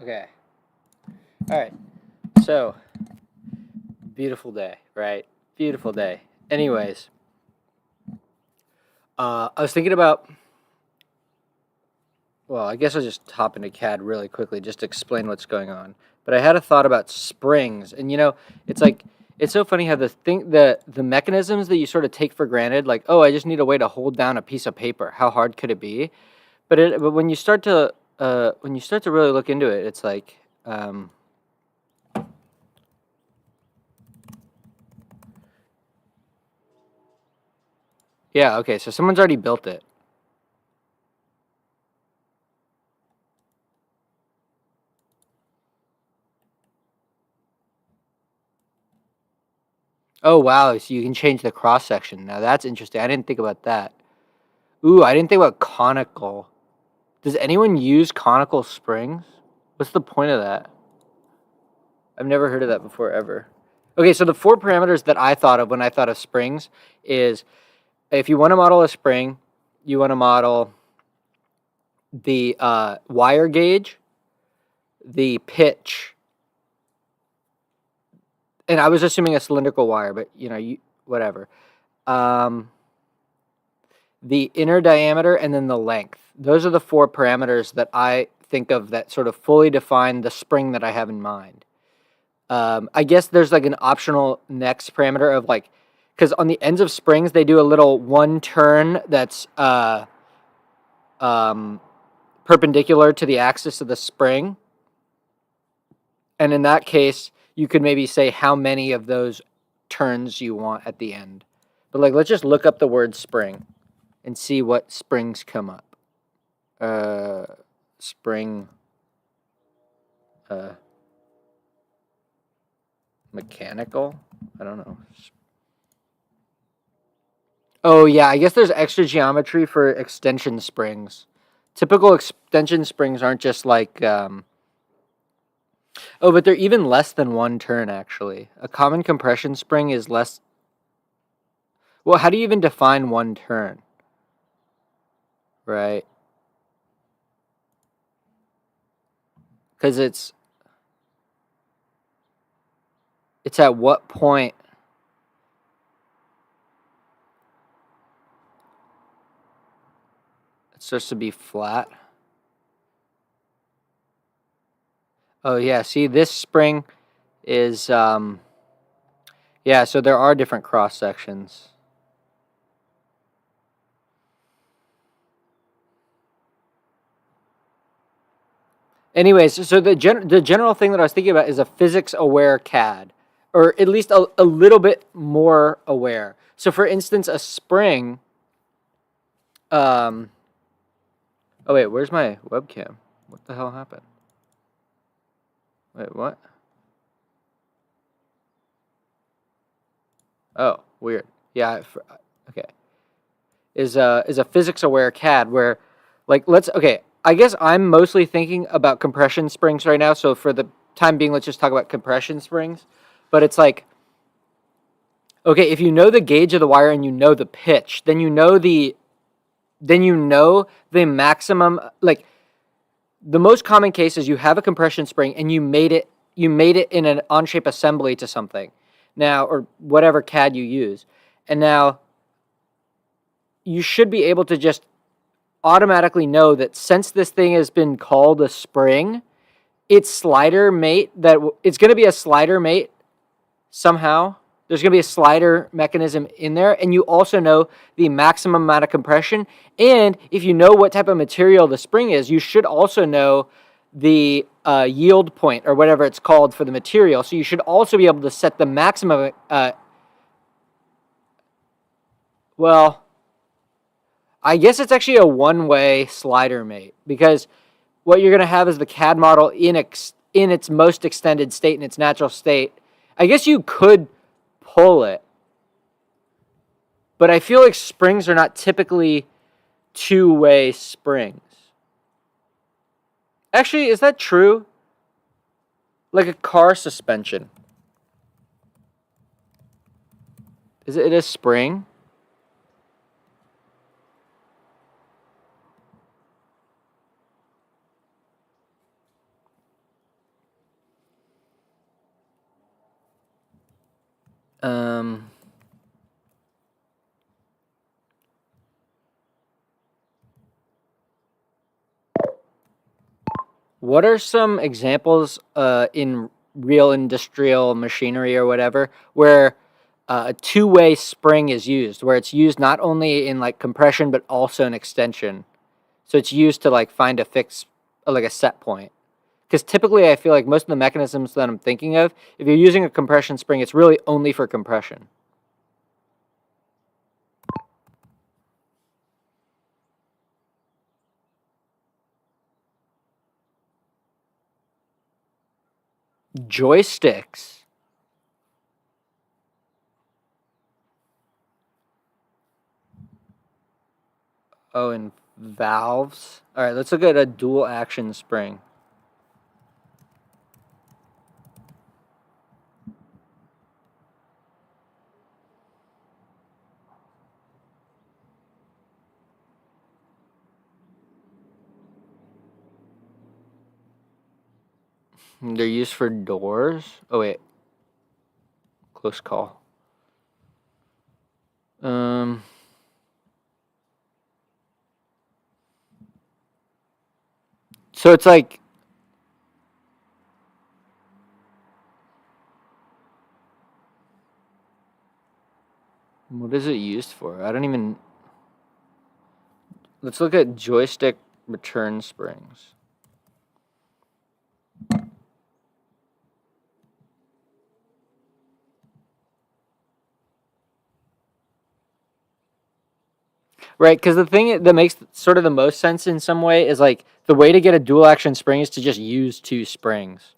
Okay. All right. So, beautiful day, right? Beautiful day. Anyways, I was thinking about. Well, I guess I'll just hop into CAD really quickly, just to explain what's going on. But I had a thought about springs, and it's like it's so funny how the mechanisms that you sort of take for granted, like, oh, I just need a way to hold down a piece of paper. How hard could it be? But when you start to really look into it, it's like. Yeah, okay, so someone's already built it. Oh wow, so you can change the cross section. Now that's interesting. I didn't think about that. Ooh, I didn't think about conical. Does anyone use conical springs? What's the point of that? I've never heard of that before ever. Okay, so the four parameters that I thought of when I thought of springs is if you want to model a spring, you want to model the wire gauge, the pitch, and I was assuming a cylindrical wire, but whatever. Um, the inner diameter, and then the length. Those are the four parameters that I think of that sort of fully define the spring that I have in mind. I guess there's like an optional next parameter of like, because on the ends of springs, they do a little one turn that's um, perpendicular to the axis of the spring. And in that case, you could maybe say how many of those turns you want at the end. But like, let's just look up the word spring and see what springs come up. Spring uh, mechanical. I don't know. Oh yeah, I guess there's extra geometry for extension springs. Typical extension springs aren't just like. Oh, but they're even less than one turn actually. A common compression spring is less. Well, how do you even define one turn? Right? Because it's at what point it starts to be flat. Oh yeah, see this spring is yeah, so there are different cross sections. Anyways, so the general thing that I was thinking about is a physics aware CAD, or at least a little bit more aware. So for instance, a spring. Um, oh wait, where's my webcam? What the hell happened? Wait, what? Oh, weird. Yeah, okay. Is a physics aware CAD where, like, let's okay. I guess I'm mostly thinking about compression springs right now. So for the time being, let's just talk about compression springs. But it's like, okay, if you know the gauge of the wire and you know the pitch, then you know the maximum, like the most common case is you have a compression spring and you made it in an onshape assembly to something. Now, or whatever CAD you use. And now you should be able to just automatically know that since this thing has been called a spring, it's going to be a slider mate somehow. There's going to be a slider mechanism in there, and you also know the maximum amount of compression. And if you know what type of material the spring is, you should also know the yield point or whatever it's called for the material. So you should also be able to set the maximum. Well, I guess it's actually a one-way slider mate because what you're going to have is the CAD model in its most extended state, in its natural state. I guess you could pull it, but I feel like springs are not typically two-way springs. Actually, is that true? Like a car suspension. Is it a spring? Um, what are some examples in real industrial machinery or whatever where a two-way spring is used, where it's used not only in like compression but also in extension? So it's used to like find a fix, like a set point. Because typically I feel like most of the mechanisms that I'm thinking of, if you're using a compression spring, it's really only for compression. Joysticks. Oh, and valves. All right, let's look at a dual action spring. They're used for doors. Oh wait, close call. Um, so it's like, what is it used for? I don't even. Let's look at joystick return springs. Right, because the thing that makes sort of the most sense in some way is like the way to get a dual action spring is to just use two springs.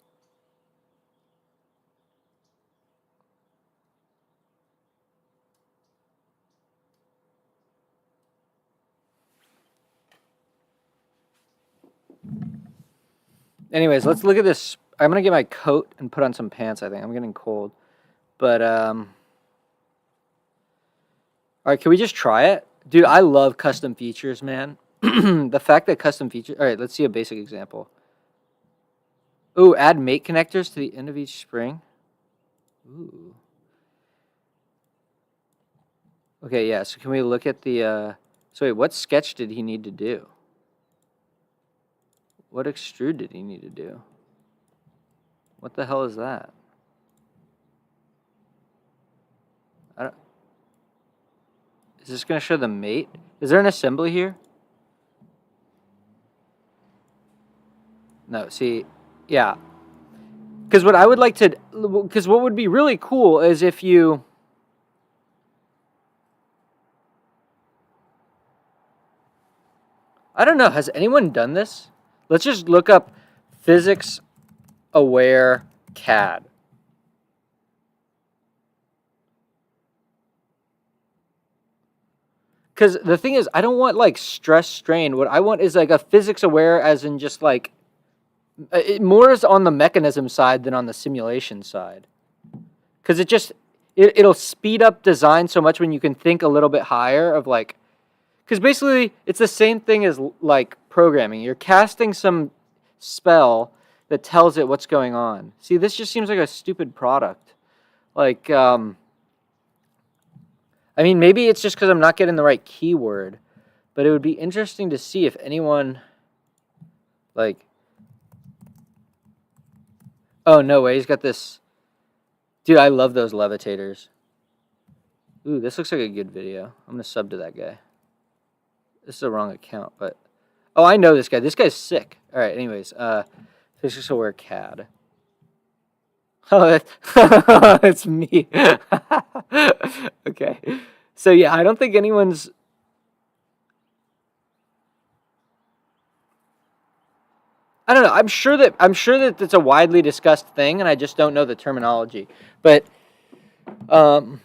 Anyways, let's look at this. I'm gonna get my coat and put on some pants. I think I'm getting cold, but all right, can we just try it, dude? I love custom features, man. The fact that custom features. All right, let's see a basic example. Ooh, add mate connectors to the end of each spring. Ooh. Okay, yeah. So can we look at the? So wait, what sketch did he need to do? What extrude did he need to do? What the hell is that? I don't. Is this gonna show the mate? Is there an assembly here? No. See, yeah. Because what I would like to, because what would be really cool is if you. I don't know. Has anyone done this? Let's just look up physics aware CAD. Because the thing is, I don't want like stress strain. What I want is like a physics aware, as in just like it more is on the mechanism side than on the simulation side. Because it'll speed up design so much when you can think a little bit higher of like, because basically it's the same thing as like programming. You're casting some spell that tells it what's going on. See, this just seems like a stupid product. Like, I mean, maybe it's just because I'm not getting the right keyword, but it would be interesting to see if anyone, like, oh, no way, he's got this. Dude, I love those levitators. Ooh, this looks like a good video. I'm going to sub to that guy. This is the wrong account, but. Oh, I know this guy. This guy's sick. All right, anyways, physics aware CAD. Oh, it's me. Okay. So yeah, I don't think anyone's. I don't know. I'm sure that it's a widely discussed thing, and I just don't know the terminology. But um,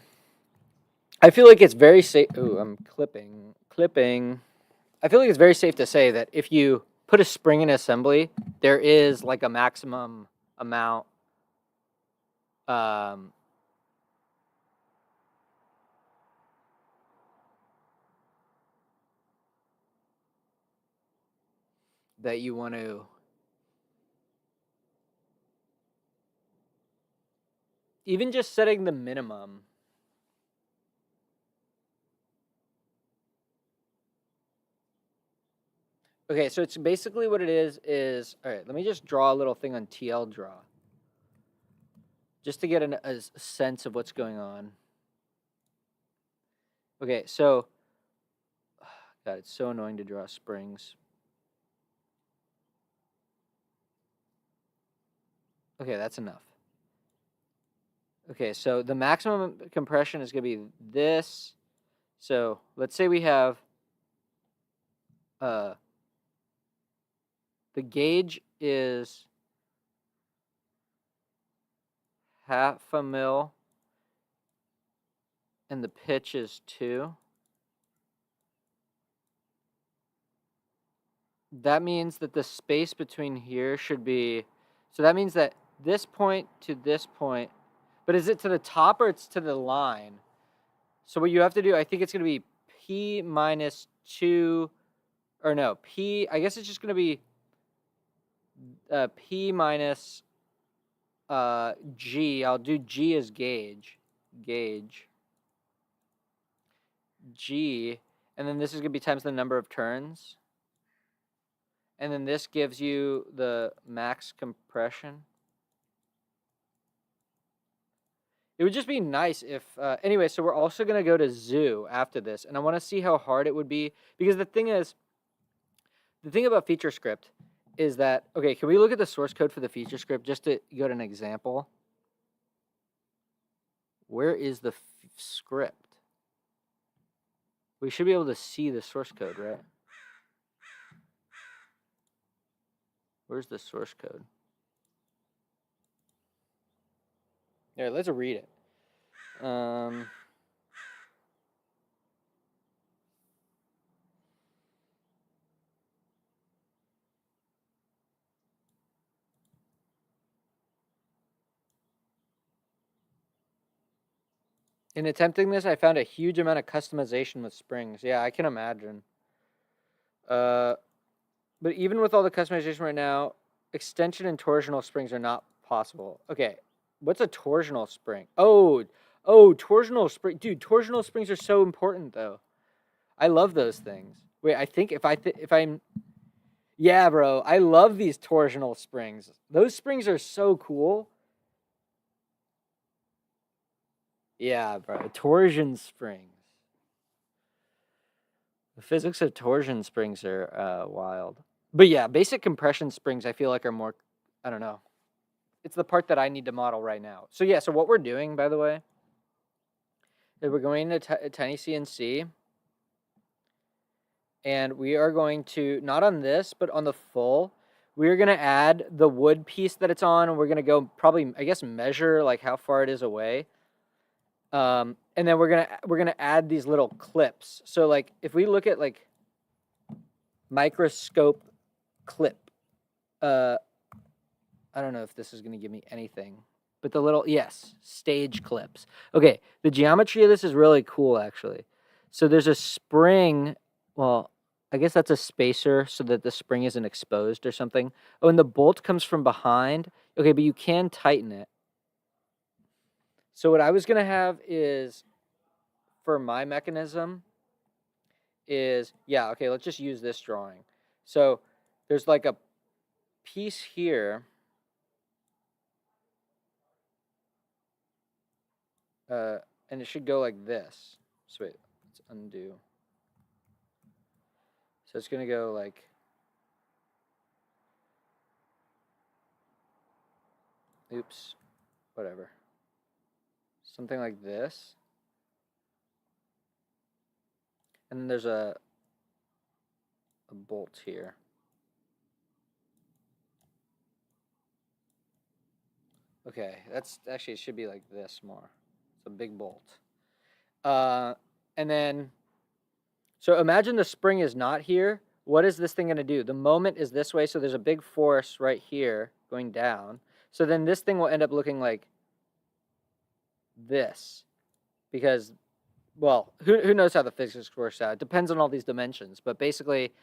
I feel like it's very safe. Ooh, I'm clipping. I feel like it's very safe to say that if you put a spring in assembly, there is like a maximum amount. Um, that you want to. Even just setting the minimum. Okay, so it's basically what it is, all right, let me just draw a little thing on TL Draw. Just to get a sense of what's going on. Okay, so, God, it's so annoying to draw springs. Okay, that's enough. Okay, so the maximum compression is going to be this. So let's say we have the gauge is 0.5 mil and the pitch is 2. That means that the space between here should be, so that means that this point to this point, but is it to the top or it's to the line? So what you have to do, I think it's going to be P minus 2, or no, P, I guess it's just going to be P minus G. I'll do G as gauge. G, and then this is going to be times the number of turns. And then this gives you the max compression. It would just be nice if, anyway, so we're also going to go to zoo after this. And I want to see how hard it would be. Because the thing about feature script is that, okay, can we look at the source code for the feature script just to go to an example? Where is the script? We should be able to see the source code, right? Where's the source code? All right, let's read it. In attempting this, I found a huge amount of customization with springs. Yeah, I can imagine. But even with all the customization right now, extension and torsional springs are not possible. Okay, what's a torsional spring? Oh, torsional spring. Dude, torsional springs are so important, though. I love those things. Wait, I think if I'm... Yeah, bro, I love these torsional springs. Those springs are so cool. Yeah, bro, torsion springs. The physics of torsion springs are wild. But yeah, basic compression springs I feel like are more, I don't know. It's the part that I need to model right now. So yeah, so what we're doing, by the way, is we're going to tinycnc, and we are going to, not on this, but on the full, we're going to add the wood piece that it's on, and we're going to go probably, I guess, measure like how far it is away. And then we're gonna add these little clips. So like if we look at like microscope clip, I don't know if this is gonna give me anything, but the little, yes, stage clips. Okay, the geometry of this is really cool actually. So there's a spring, well, I guess that's a spacer so that the spring isn't exposed or something. Oh, and the bolt comes from behind. Okay, but you can tighten it. So what I was gonna have is, for my mechanism, is, yeah, okay, let's just use this drawing. So there's like a piece here. And it should go like this. So wait, let's undo. So it's gonna go like, oops, whatever. Something like this. And then there's a bolt here. Okay, that's actually, it should be like this more. It's a big bolt. And then, so imagine the spring is not here. What is this thing going to do? The moment is this way, so there's a big force right here going down. So then this thing will end up looking like this. Because, well, who knows how the physics works out? It depends on all these dimensions. But basically,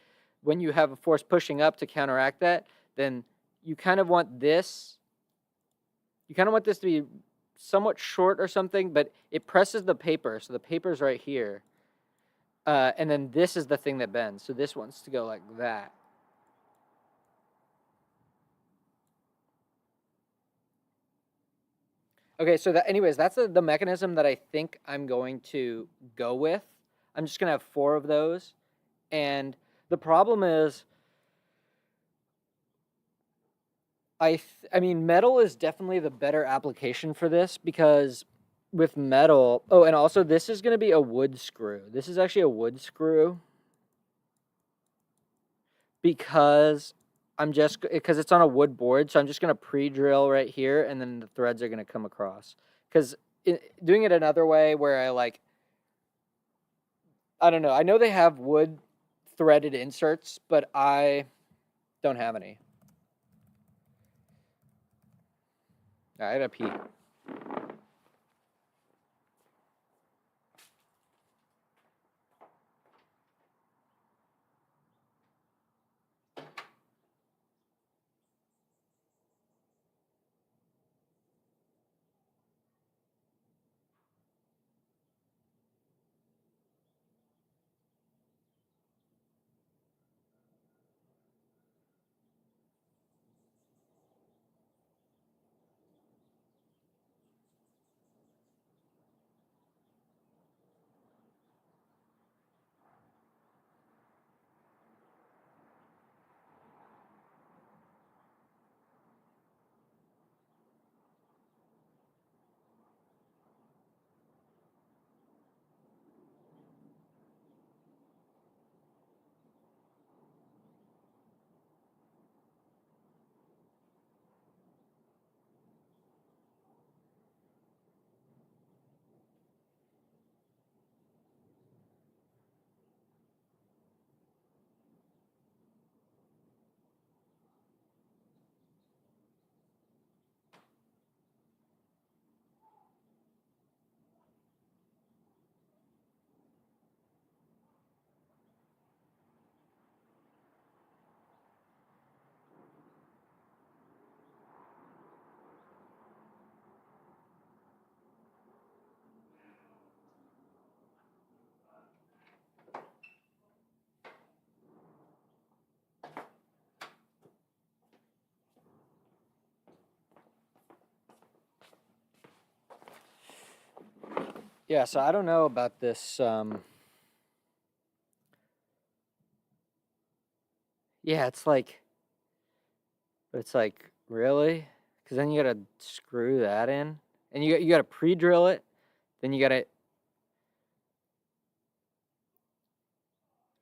when you have a force pushing up to counteract that, then you kind of want this. You kind of want this to be somewhat short or something, but it presses the paper. So the paper's right here. And then this is the thing that bends. So this wants to go like that. Okay, so anyways, that's the mechanism that I think I'm going to go with. I'm just gonna have 4 of those, and the problem is, I mean, metal is definitely the better application for this because with metal. Oh, and also this is gonna be a wood screw. This is actually a wood screw because because it's on a wood board, so I'm just gonna pre-drill right here, and then the threads are gonna come across. Because doing it another way, where I don't know. I know they have wood threaded inserts, but I don't have any. All right, I gotta pee. Yeah, so I don't know about this. Yeah, it's like really, because then you gotta screw that in, and you gotta pre-drill it. Then you gotta.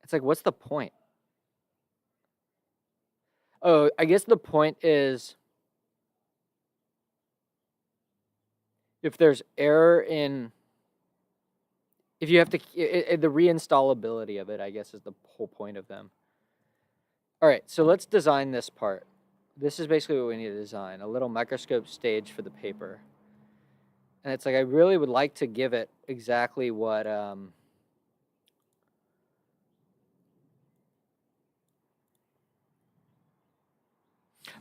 It's like, what's the point? Oh, I guess the point is if there's error in, if you have to, the reinstallability of it, I guess, is the whole point of them. All right, so let's design this part. This is basically what we need to design, a little microscope stage for the paper. And it's like, I really would like to give it exactly what,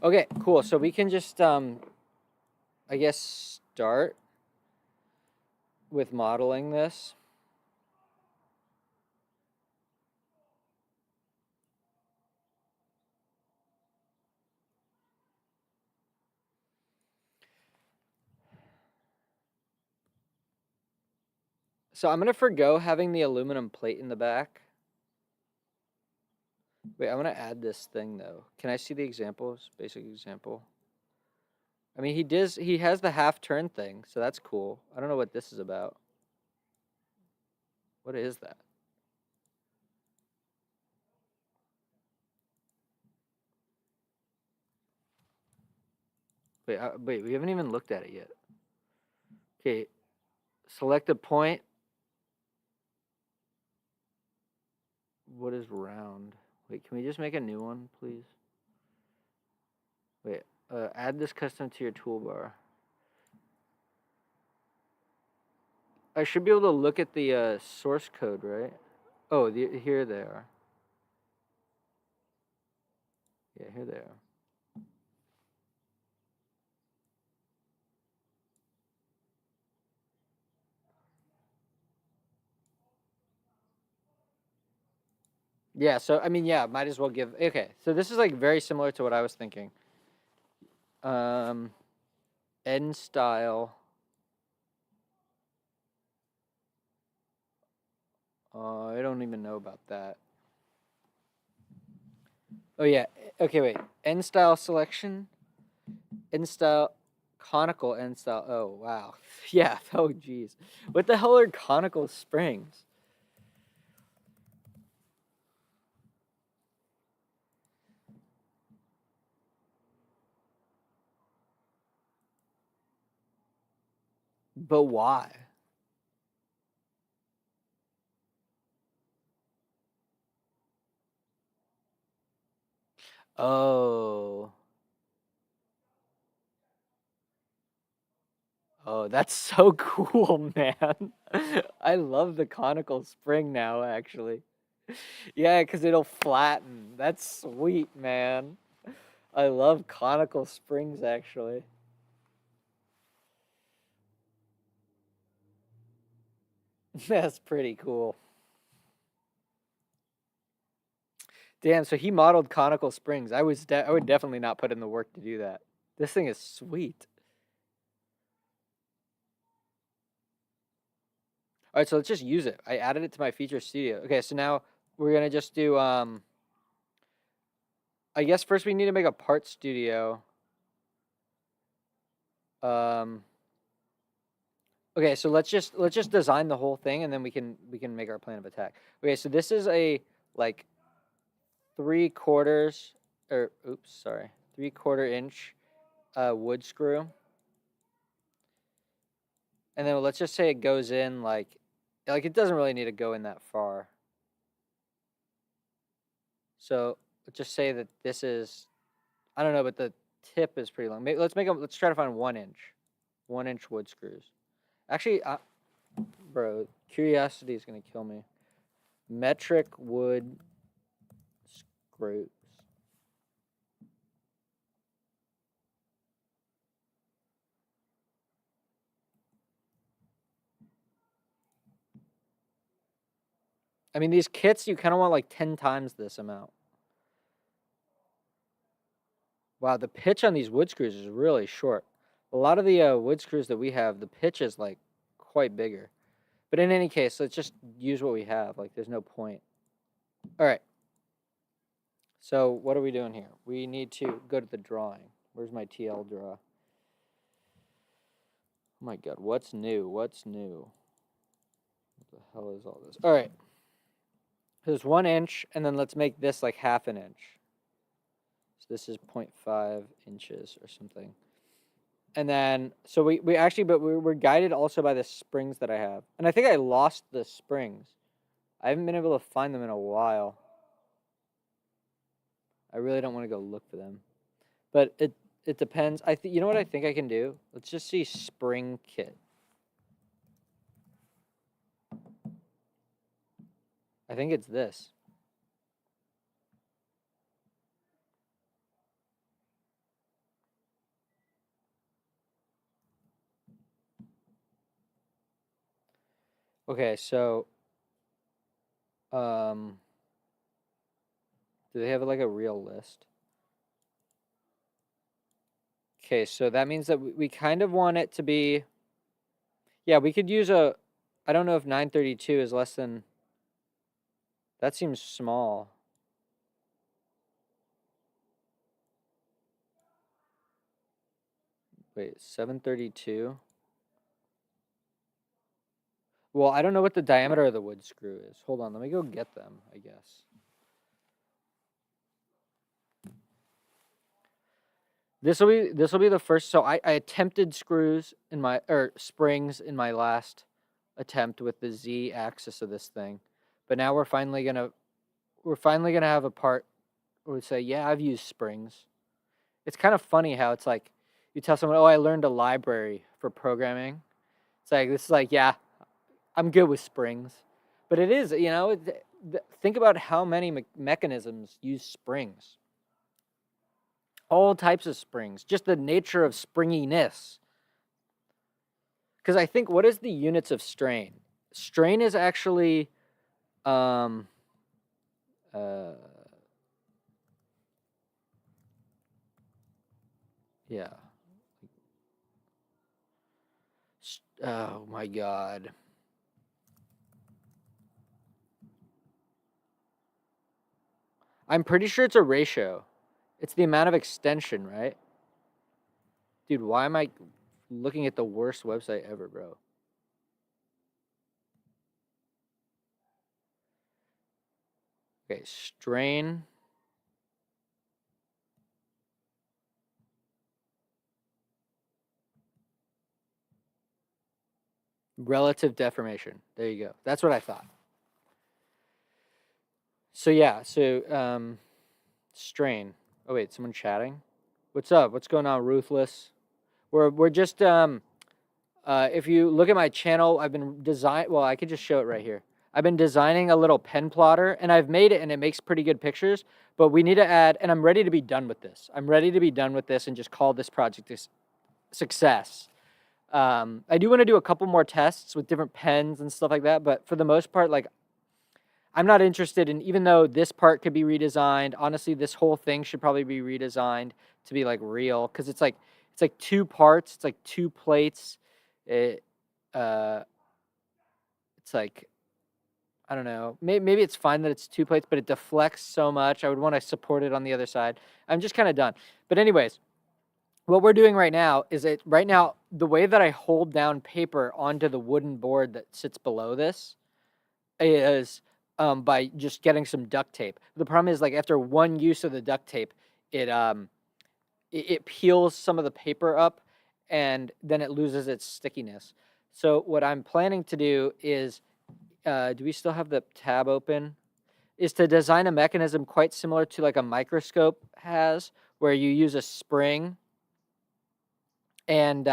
okay, cool. So we can just, I guess, start with modeling this. So I'm going to forgo having the aluminum plate in the back. Wait, I'm going to add this thing, though. Can I see the examples? Basic example. I mean, he has the half turn thing, so that's cool. I don't know what this is about. What is that? Wait, we haven't even looked at it yet. Okay, select a point. What is round? Wait, can we just make a new one, please? Wait, add this custom to your toolbar. I should be able to look at the source code, right? Oh, here they are. Yeah, here they are. Yeah, so I mean, yeah, might as well give. Okay, so this is like very similar to what I was thinking. End style. I don't even know about that. Oh yeah. Okay, wait. End style selection. End style, conical end style. Oh wow. Yeah. Oh geez. What the hell are conical springs? But why? Oh. Oh, that's so cool, man. I love the conical spring now, actually. Yeah, because it'll flatten. That's sweet, man. I love conical springs, actually. That's pretty cool. Damn, so he modeled conical springs. I would definitely not put in the work to do that. This thing is sweet. All right, so let's just use it. I added it to my feature studio. Okay, so now we're gonna just do I guess first we need to make a part studio. Um Okay, so let's just design the whole thing and then we can make our plan of attack. Okay, so this is a like 3/4 or oops, sorry. 3/4 inch wood screw. And then let's just say it goes in like it doesn't really need to go in that far. So let's just say that this is I don't know, but the tip is pretty long. Maybe let's try to find 1 inch. 1 inch wood screws. Actually, bro, curiosity is gonna kill me. Metric wood screws. I mean, these kits, you kind of want like 10 times this amount. Wow, the pitch on these wood screws is really short. A lot of the wood screws that we have, the pitch is like quite bigger. But in any case, let's just use what we have. Like, there's no point. All right. So what are we doing here? We need to go to the drawing. Where's my TL draw? Oh my God, what's new? What's new? What the hell is all this? All right. There's 1 inch, and then let's make this like half an inch. So this is 0.5 inches or something. And then, so we actually, but we're guided also by the springs that I have. And I think I lost the springs. I haven't been able to find them in a while. I really don't want to go look for them. But it depends. You know what I think I can do? Let's just see spring kit. I think it's this. Okay, so um do they have like a real list? Okay, so that means that we kind of want it to be yeah, we could use a I don't know if 932 is less than that seems small. Wait, 732? Well, I don't know what the diameter of the wood screw is. Hold on, let me go get them, I guess. This will be the first. So I attempted screws in my or springs in my last attempt with the Z axis of this thing, but now we're finally gonna have a part where we say, yeah, I've used springs. It's kind of funny how it's like you tell someone, oh, I learned a library for programming. It's like this is like, yeah, I'm good with springs, but it is, think about how many mechanisms use springs. All types of springs, just the nature of springiness. Because I think what is the units of strain? Strain is actually, um, uh, yeah. Oh my God. I'm pretty sure it's a ratio. It's the amount of extension, right? Dude, why am I looking at the worst website ever, bro? Okay, strain. Relative deformation. There you go. That's what I thought. So yeah, strain. Oh wait, someone chatting? What's up? What's going on, Ruthless? We're just if you look at my channel, I've been well, I could just show it right here. I've been designing a little pen plotter and I've made it and it makes pretty good pictures, but we need to add, and I'm ready to be done with this. I'm ready to be done with this and just call this project a success. I do want to do a couple more tests with different pens and stuff like that, but for the most part, like, I'm not interested in, even though this part could be redesigned, honestly, this whole thing should probably be redesigned to be like real, because it's like two parts, it's like two plates. It it's like, I don't know, maybe it's fine that it's two plates, but it deflects so much. I would want to support it on the other side. I'm just kind of done. But anyways, what we're doing right now is the way that I hold down paper onto the wooden board that sits below this is by just getting some duct tape. The problem is, like, after one use of the duct tape, it peels some of the paper up and then it loses its stickiness. So what I'm planning to do is, do we still have the tab open? Is to design a mechanism quite similar to like a microscope has, where you use a spring and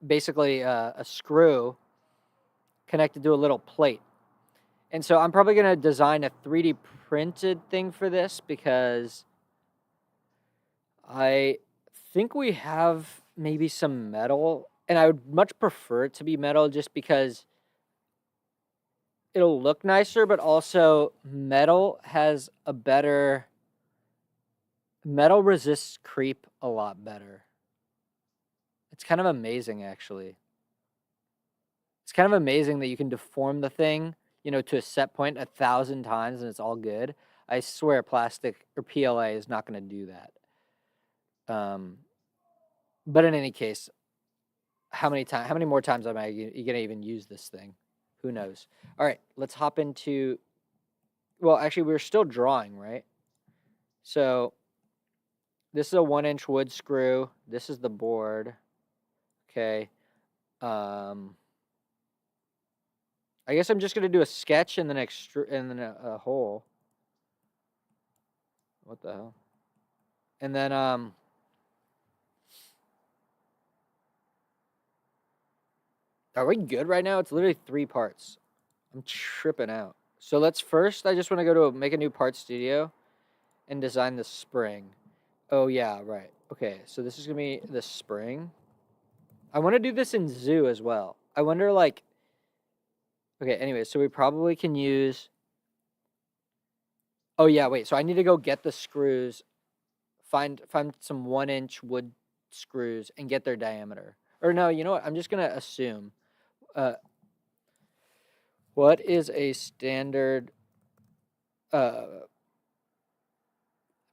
basically a screw connected to a little plate. And so I'm probably going to design a 3D printed thing for this, because I think we have maybe some metal, and I would much prefer it to be metal just because it'll look nicer, but also metal resists creep a lot better. It's kind of amazing, actually. It's kind of amazing that you can deform the thing, to a set point 1,000 times and it's all good. I swear plastic or PLA is not going to do that. But in any case, how many more times am I going to even use this thing? Who knows? All right, let's hop into, well, actually, we're still drawing, right? So this is a 1-inch wood screw. This is the board. Okay. I guess I'm just going to do a sketch and then a hole. What the hell? And then, are we good right now? It's literally 3 parts. I'm tripping out. So I just want to go to make a new part studio and design the spring. Oh yeah, right. Okay, so this is going to be the spring. I want to do this in zoo as well. I wonder, like, okay, anyway, so we probably can use, oh yeah, wait, so I need to go get the screws, find some 1-inch wood screws and get their diameter. Or no, you know what? I'm just going to assume. What is a standard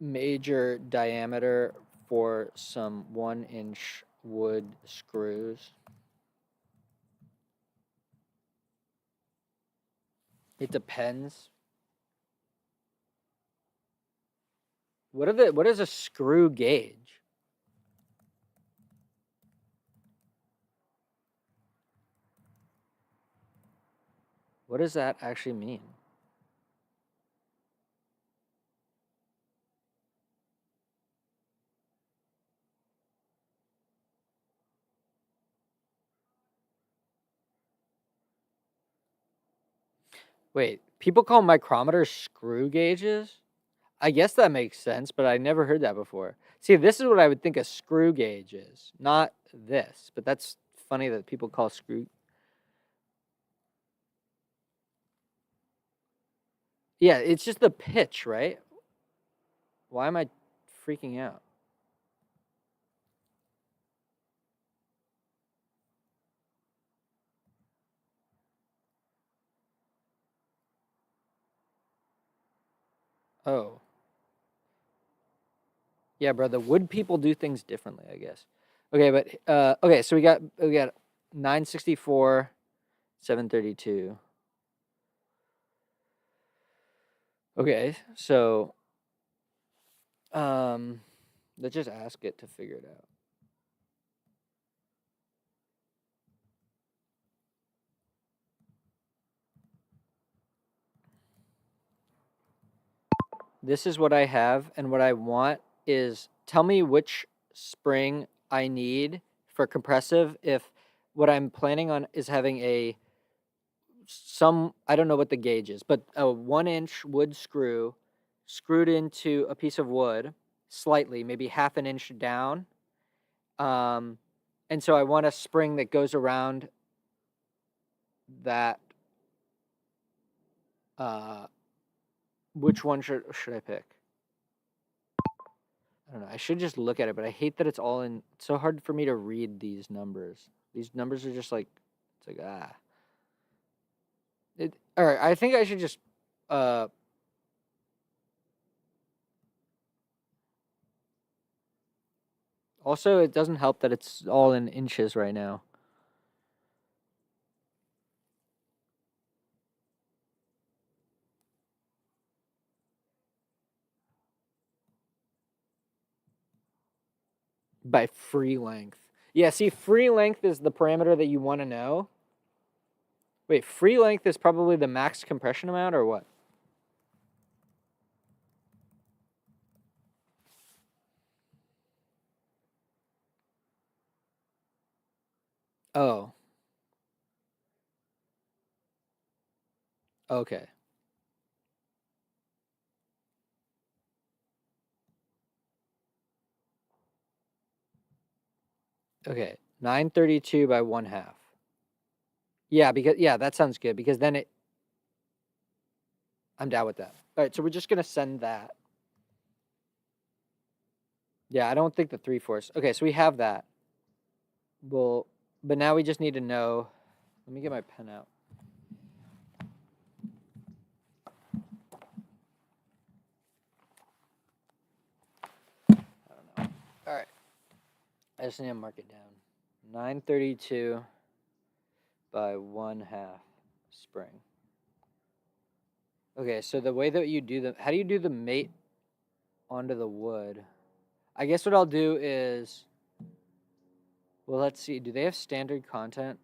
major diameter for some 1-inch wood screws? It depends. What is a screw gauge? What does that actually mean? Wait, people call micrometers screw gauges? I guess that makes sense, but I never heard that before. See, this is what I would think a screw gauge is, not this. But that's funny that people call screw. Yeah, it's just the pitch, right? Why am I freaking out? Oh. Yeah, bro. The wood people do things differently, I guess. Okay, but okay. So we got 964, 732. Okay, so let's just ask it to figure it out. This is what I have, and what I want is tell me which spring I need for compressive if what I'm planning on is having I don't know what the gauge is, but a 1-inch wood screw screwed into a piece of wood slightly, maybe half an inch down. And so I want a spring that goes around that. Which one should I pick? I don't know. I should just look at it, but I hate that it's all in. It's so hard for me to read these numbers. These numbers are just like, it's like All right, I think I should just. Uh, Also, it doesn't help that it's all in inches right now. By free length. Yeah, see, free length is the parameter that you want to know. Wait, free length is probably the max compression amount or what? Oh, okay. Okay, 932 by 1/2. Yeah, because that sounds good because then I'm down with that. All right, so we're just gonna send that. Yeah, I don't think the 3/4. Okay, so we have that. Well, but now we just need to know. Let me get my pen out. I don't know. All right, I just need to mark it down. 932 by 1/2 spring. Okay, so the way that you do how do you do the mate onto the wood? I guess what I'll do is, well, let's see. Do they have standard content?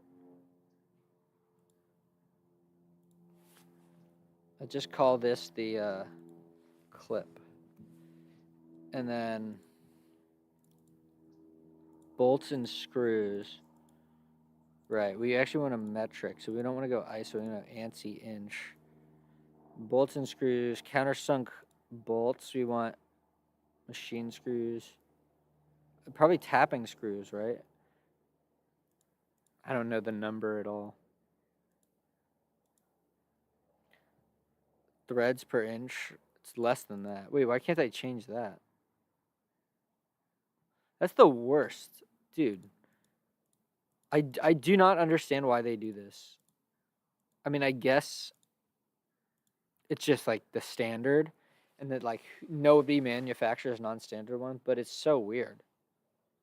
I just call this the clip. And then bolts and screws. Right, we actually want a metric, so we don't want to go ISO, we want ANSI inch. Bolts and screws, countersunk bolts, we want machine screws. Probably tapping screws, right? I don't know the number at all. Threads per inch, it's less than that. Wait, why can't I change that? That's the worst, dude. I do not understand why they do this. I mean, I guess it's just like the standard, and that like nobody manufactures non-standard one, but it's so weird.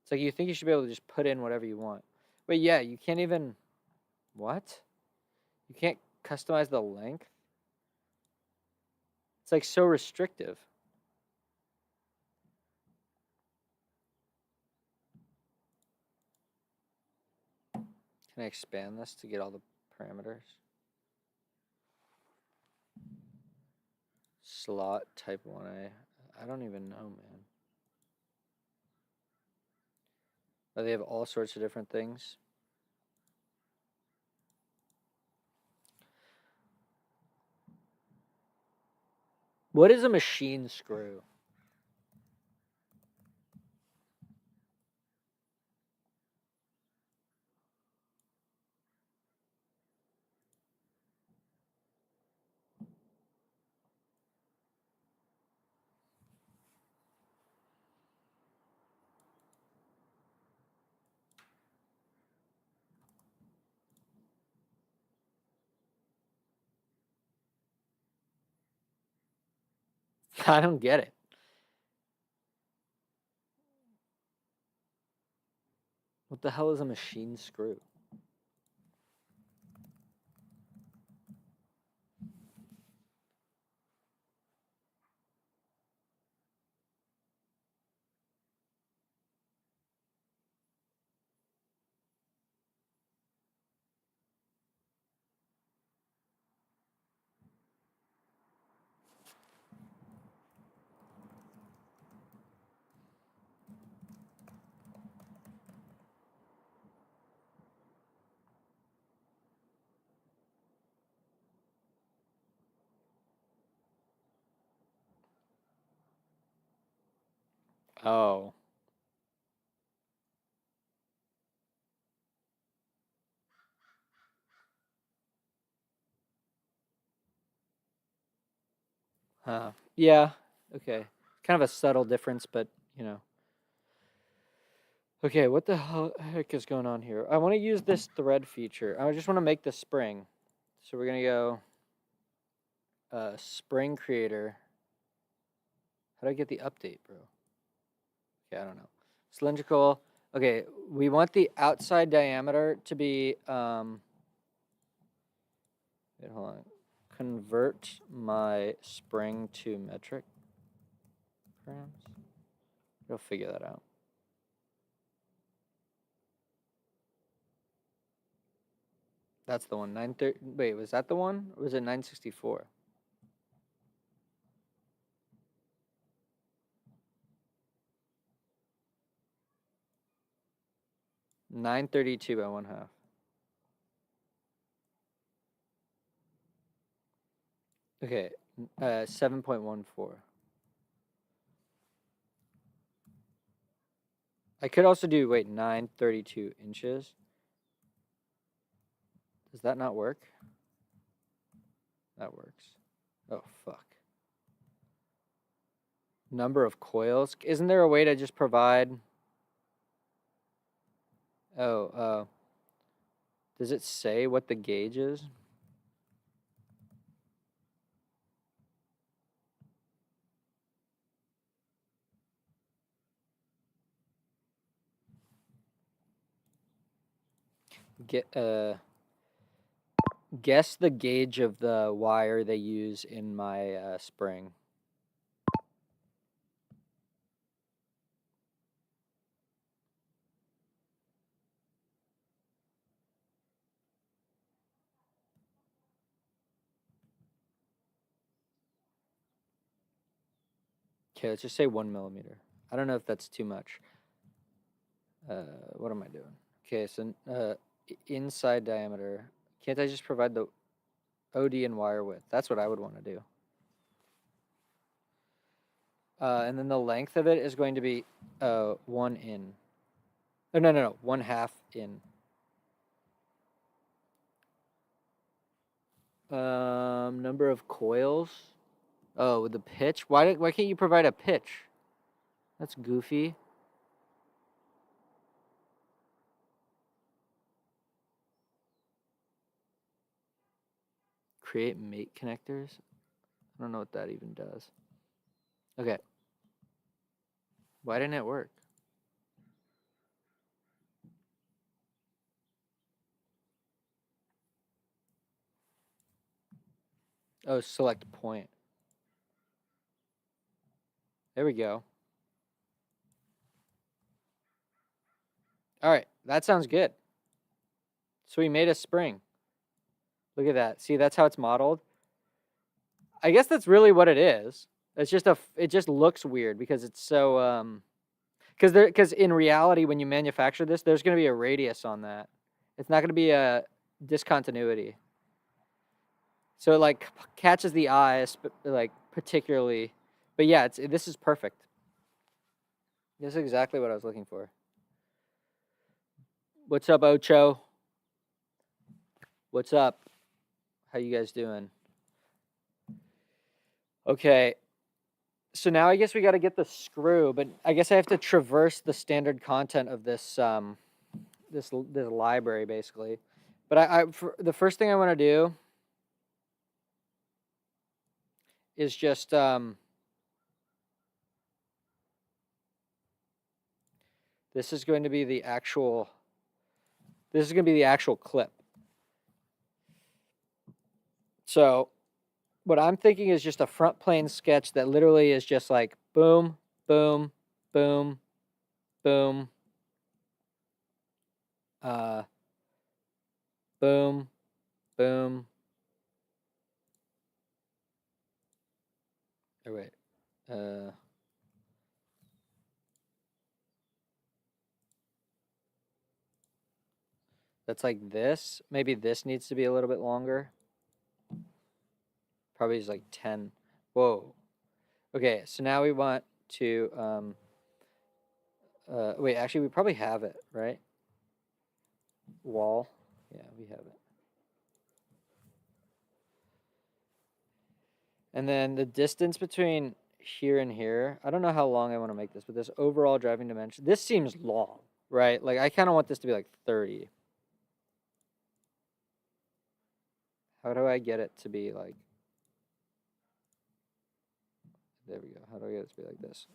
It's like you think you should be able to just put in whatever you want. Wait, yeah, you can't even. What? You can't customize the length? It's like so restrictive. Can I expand this to get all the parameters? Slot type 1A. I don't even know, man. But they have all sorts of different things. What is a machine screw? I don't get it. What the hell is a machine screw? Oh. Huh. Yeah. Okay. Kind of a subtle difference, but you know. Okay, what the heck is going on here? I want to use this thread feature. I just want to make the spring. So we're gonna go spring creator. How do I get the update, bro? Okay, I don't know. Cylindrical. Okay, we want the outside diameter to be wait, hold on. Convert my spring to metric grams. We'll figure that out. That's the one. 930. Wait, was that the one? Or was it 964? 932 by 1/2. Okay, 7.14. I could also do, wait, 932 inches. Does that not work? That works. Oh, fuck. Number of coils. Isn't there a way to just provide... Oh, does it say what the gauge is? Guess the gauge of the wire they use in my spring. Okay, let's just say 1 millimeter. I don't know if that's too much. What am I doing? Okay, so inside diameter. Can't I just provide the OD and wire width? That's what I would want to do. And then the length of it is going to be 1 in. Oh, no, 1/2 in. Number of coils. Oh, the pitch. Why can't you provide a pitch? That's goofy. Create mate connectors. I don't know what that even does. Okay. Why didn't it work? Oh, select point. There we go. All right, that sounds good. So we made a spring. Look at that. See, that's how it's modeled. I guess that's really what it is. It's just it just looks weird because it's so because in reality when you manufacture this, there's going to be a radius on that. It's not going to be a discontinuity. So it like catches the eye, like particularly. But yeah, this is perfect. This is exactly what I was looking for. What's up, Ocho? What's up? How you guys doing? Okay. So now I guess we got to get the screw, but I guess I have to traverse the standard content of this this library basically. But the first thing I want to do is just this is going to be the actual This is going to be the actual clip. So what I'm thinking is just a front plane sketch that literally is just like boom, boom, boom, boom, boom, boom. Oh, wait. That's like this. Maybe this needs to be a little bit longer. Probably is like 10. Whoa. Okay, so now we want to, wait, actually, we probably have it, right? Wall. Yeah, we have it. And then the distance between here and here, I don't know how long I want to make this, but this overall driving dimension, this seems long, right? Like, I kind of want this to be like 30. How do I get it to be like, there we go. How do I get it to be like this?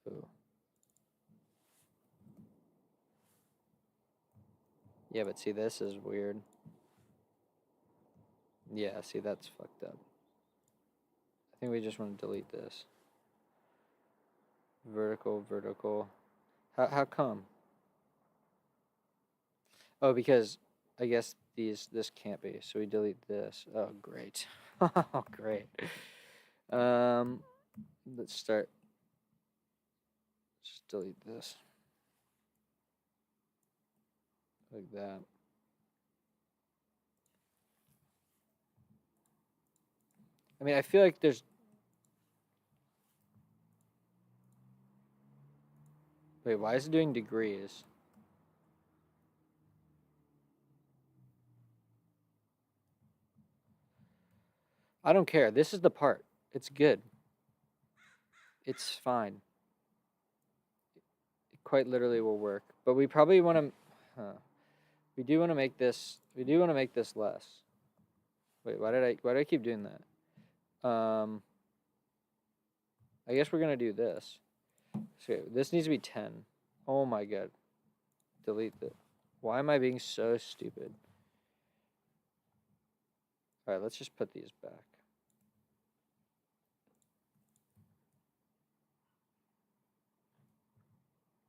Ooh. Yeah, but see, this is weird. Yeah, see, that's fucked up. I think we just want to delete this. Vertical, vertical. How come? Oh, because I guess this can't be. So we delete this. Oh, great. Oh, great. Let's start. Just delete this. Like that. I mean, I feel like there's... Wait, why is it doing degrees? I don't care. This is the part. It's good. It's fine. It quite literally will work. But we probably want to... We do want to make this... We do want to make this less. Wait, why did I keep doing that? I guess we're going to do this. So this needs to be 10. Oh my god. Delete it. Why am I being so stupid? Alright, let's just put these back.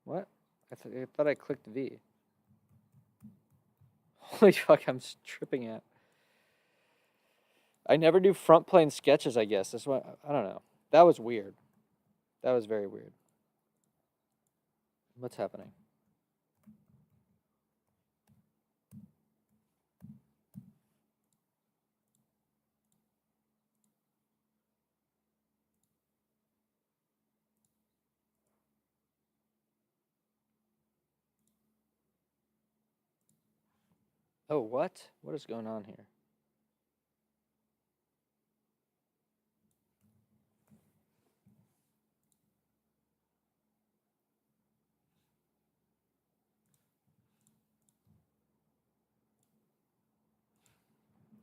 What? I thought I clicked V. Holy fuck, I'm tripping out. I never do front plane sketches, I guess. That's why, I don't know. That was weird. That was very weird. What's happening? Oh, what? What is going on here?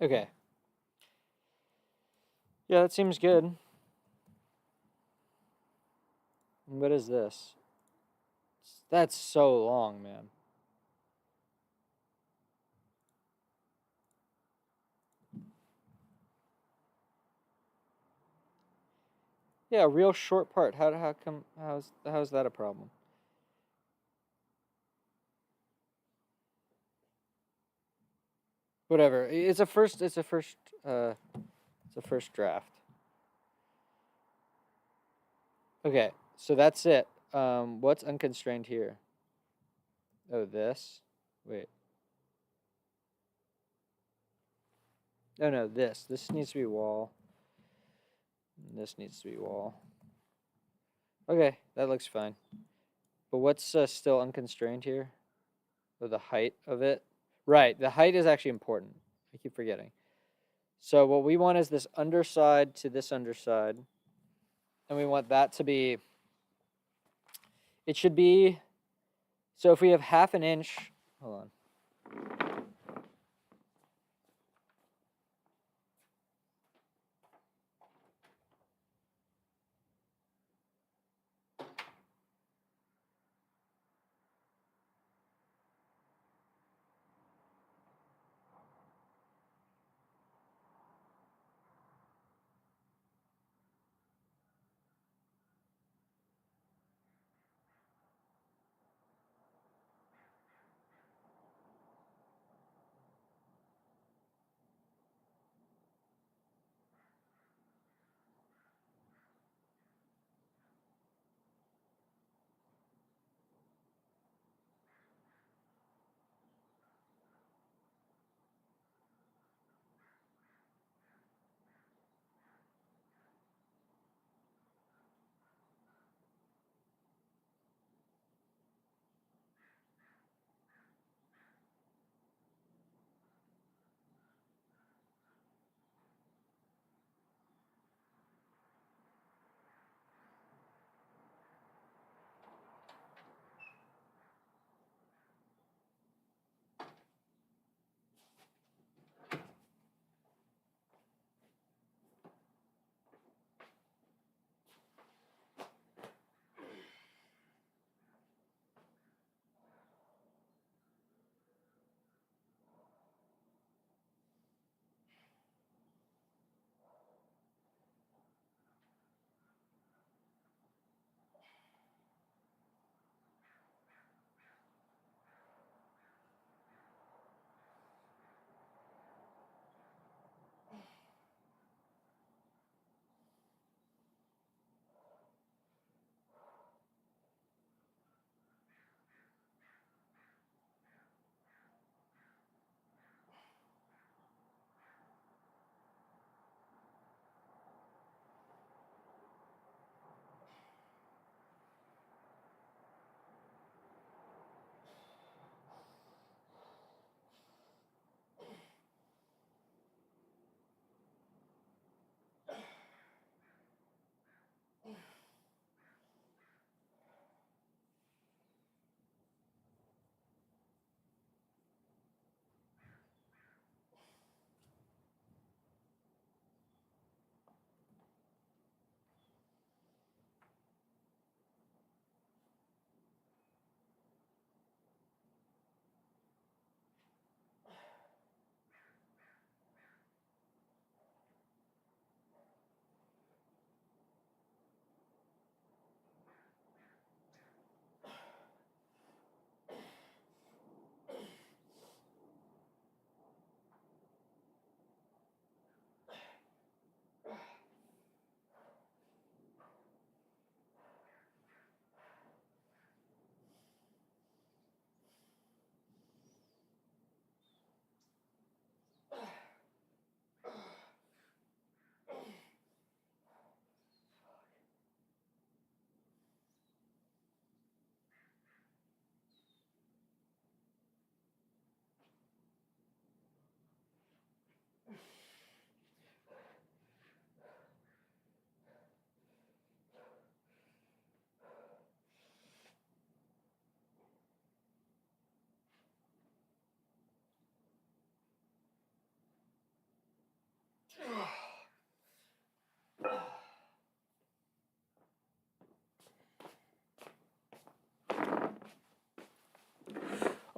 Okay. Yeah, that seems good. What is this? That's so long, man. Yeah, a real short part. How come how's that a problem? Whatever. It's a first draft. Okay, so that's it. What's unconstrained here? Oh, this? Wait. Oh no, this. This needs to be wall. This needs to be wall. Okay, that looks fine. But what's still unconstrained here? Oh, the height of it? Right, the height is actually important. I keep forgetting. So what we want is this underside to this underside. And we want that to be... It should be... So if we have half an inch... Hold on.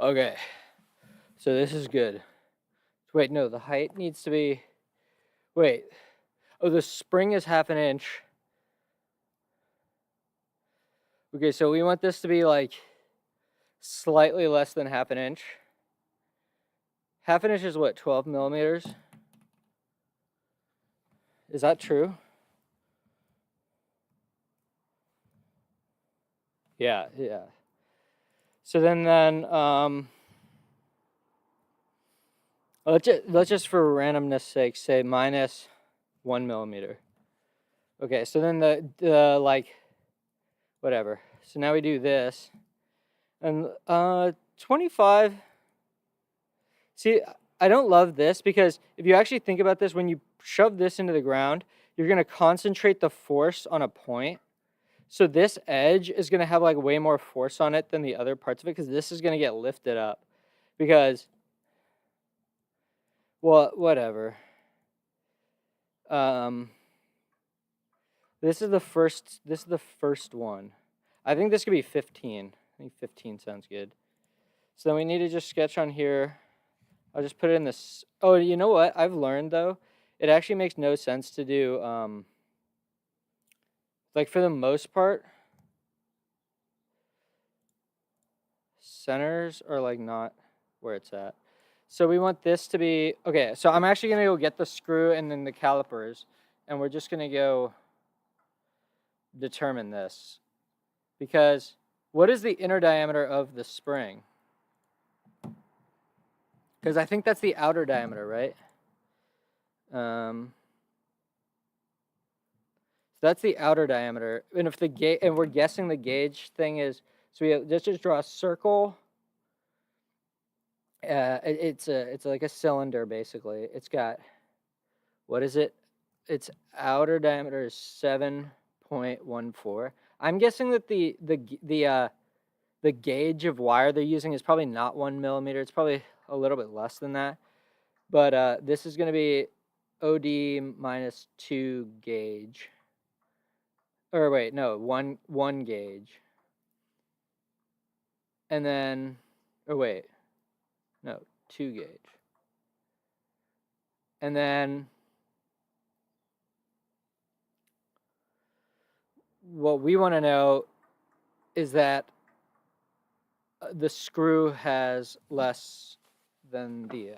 Okay. So this is good. Wait, no, the height needs to be... Wait. Oh, the spring is 1/2 inch. Okay, so we want this to be like slightly less than 1/2 inch. 1/2 inch is what, 12 millimeters? Is that true? Yeah. So then let's just for randomness sake say minus 1 millimeter. Okay, so then the like whatever. So now we do this, and 25. See, I don't love this because if you actually think about this, when you shove this into the ground, you're gonna concentrate the force on a point. So this edge is gonna have like way more force on it than the other parts of it because this is gonna get lifted up. Because, well, whatever. This is the first one. I think this could be 15. I think 15 sounds good. So then we need to just sketch on here. I'll just put it in this. Oh, you know what? I've learned though, it actually makes no sense to do, like for the most part, centers are like not where it's at. So we want this to be, okay, so I'm actually gonna go get the screw and then the calipers, and we're just gonna go determine this. Because what is the inner diameter of the spring? Because I think that's the outer diameter, right? So that's the outer diameter. And if the gauge, and we're guessing the gauge thing is, so we have, let's just draw a circle. It's like a cylinder basically. It's got, what is it? Its outer diameter is 7.14. I'm guessing that the gauge of wire they're using is probably not 1 millimeter. It's probably a little bit less than that. But this is going to be OD minus 2 gauge. Or wait, no, one gauge. And then, oh wait, no, 2 gauge. And then what we want to know is that the screw has less than the...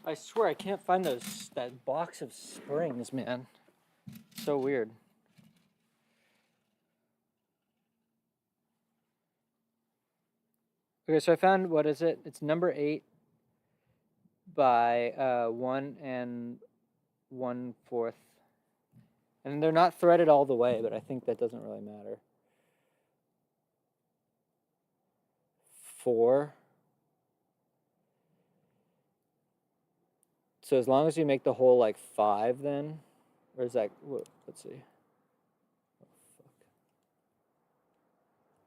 I swear I can't find that box of springs, man. So weird. Okay, so I found, what is it? It's number 8 by 1 1/4. And they're not threaded all the way, but I think that doesn't really matter. 4. So as long as you make the hole like 5, then, or is that? Let's see. Oh fuck.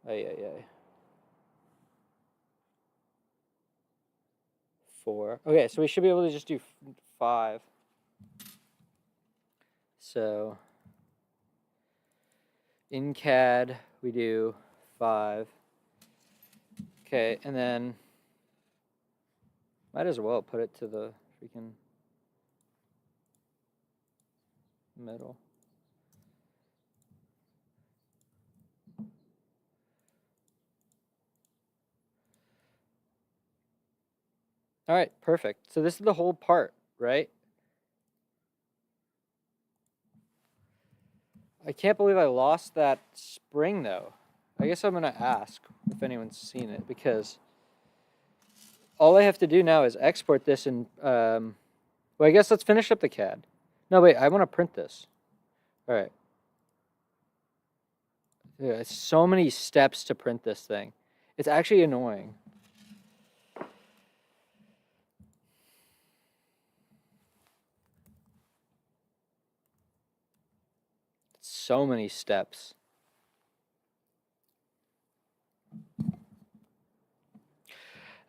Ay. 4. Okay, so we should be able to just do 5. So in CAD we do 5. Okay, and then might as well put it to the freaking middle. All right, perfect. So this is the whole part, right? I can't believe I lost that spring, though. I guess I'm going to ask if anyone's seen it, because all I have to do now is export this and, well, I guess let's finish up the CAD. No, wait, I want to print this. All right. Yeah, it's so many steps to print this thing. It's actually annoying. So many steps.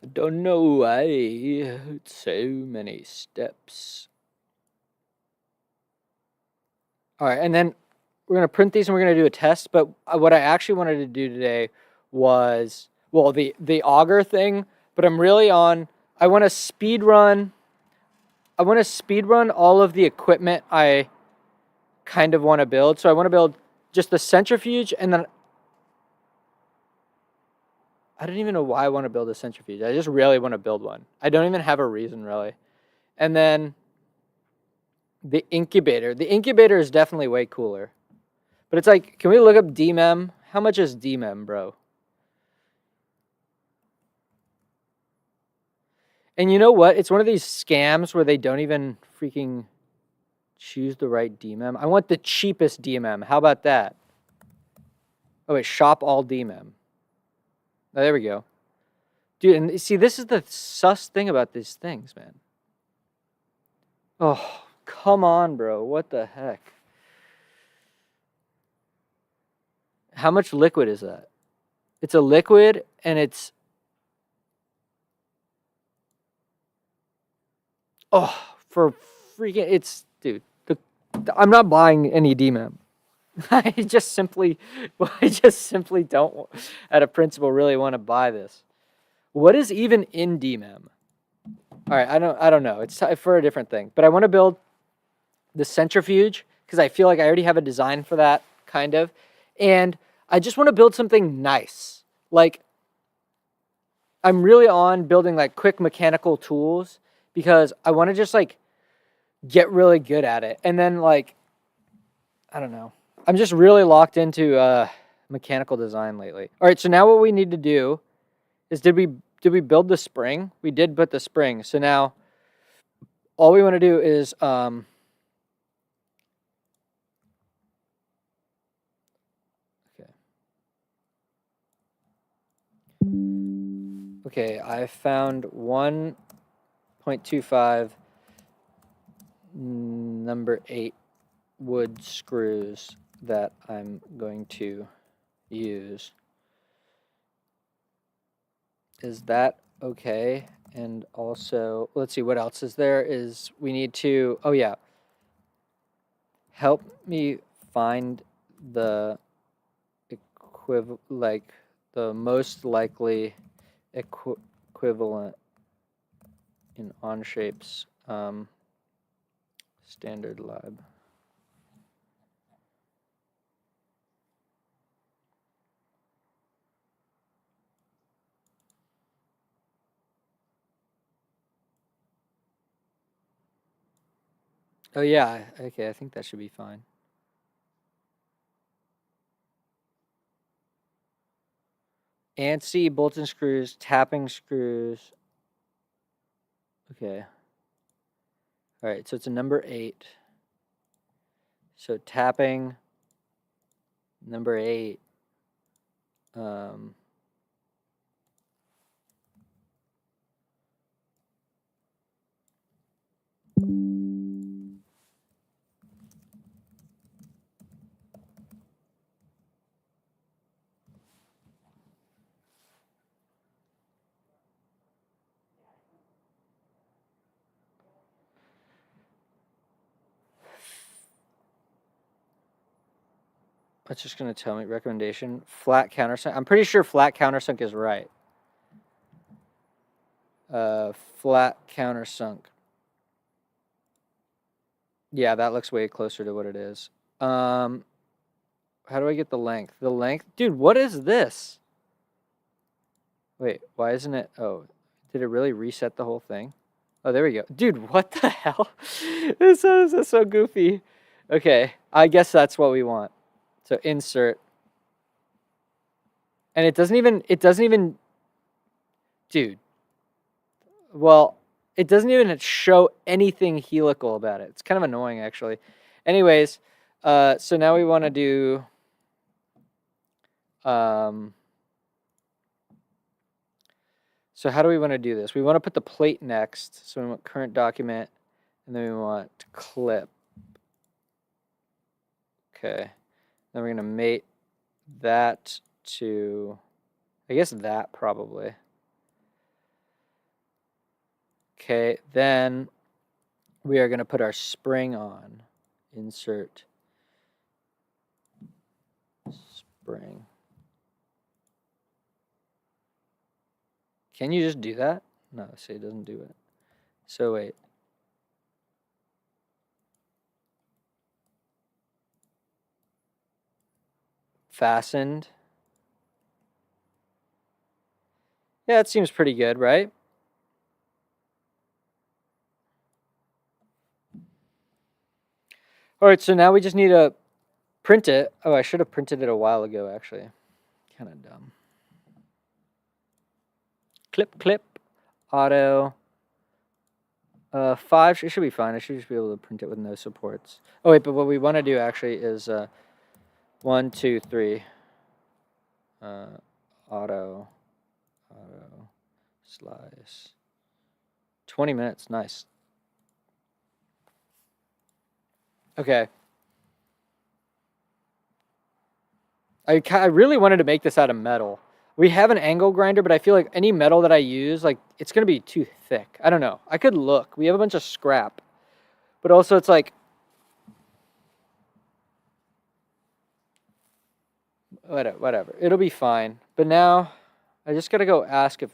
I don't know why it's so many steps. All right, and then we're going to print these and we're going to do a test. But what I actually wanted to do today was, well, the auger thing. But I'm really on, I want to speed run. I want to speed run all of the equipment I kind of want to build. So I want to build just the centrifuge, and then I don't even know why I want to build a centrifuge. I just really want to build one. I don't even have a reason, really. And then the incubator. The incubator is definitely way cooler. But it's like, can we look up DMEM? How much is DMEM, bro? And you know what? It's one of these scams where they don't even freaking choose the right DMEM. I want the cheapest DMEM. How about that? Oh, wait, shop all DMEM. Oh, there we go. Dude, and see, this is the sus thing about these things, man. Oh, come on, bro. What the heck? How much liquid is that? It's a liquid, and it's... Oh, for freaking... It's... Dude, I'm not buying any DMEM. I just simply don't, out of principle, really want to buy this. What is even in DMEM? All right, I don't know. It's for a different thing. But I want to build the centrifuge because I feel like I already have a design for that, kind of. And I just want to build something nice. Like, I'm really on building like quick mechanical tools because I want to just like get really good at it. And then like, I don't know. I'm just really locked into mechanical design lately. All right, so now what we need to do is did we build the spring? We did put the spring. So now all we want to do is okay, I found 1.25 number 8 wood screws that I'm going to use. Is that okay? And also, let's see, what else is there? Is we need to, oh yeah, help me find the like the most likely equivalent in onshape's standard lib. Oh yeah, okay, I think that should be fine. ANSI, bolts and screws, tapping screws. Okay. All right, so it's a number 8. So tapping number 8. Um, it's just going to tell me recommendation. Flat countersunk. I'm pretty sure flat countersunk is right. Flat countersunk. Yeah, that looks way closer to what it is. How do I get the length? The length? Dude, what is this? Wait, why isn't it? Oh, did it really reset the whole thing? Oh, there we go. Dude, what the hell? This is so goofy. Okay, I guess that's what we want. So insert. And it doesn't even, dude. Well, it doesn't even show anything helical about it. It's kind of annoying, actually. Anyways, so now we want to do, so how do we want to do this? We want to put the plate next. So we want current document, and then we want clip. Okay. Then we're going to mate that to, I guess that probably. Okay, then we are going to put our spring on. Insert spring. Can you just do that? No, see, it doesn't do it. So wait. Fastened. Yeah, it seems pretty good, right? All right, so now we just need to print it. Oh, I should have printed it a while ago, actually. Kind of dumb. Clip, auto. 5, it should be fine. I should just be able to print it with no supports. Oh, wait, but what we want to do actually is 1, 2, 3. Auto, slice. 20 minutes, nice. Okay. I really wanted to make this out of metal. We have an angle grinder, but I feel like any metal that I use, like, it's going to be too thick. I don't know. I could look. We have a bunch of scrap. But also it's like, whatever. It'll be fine. But now I just got to go ask if,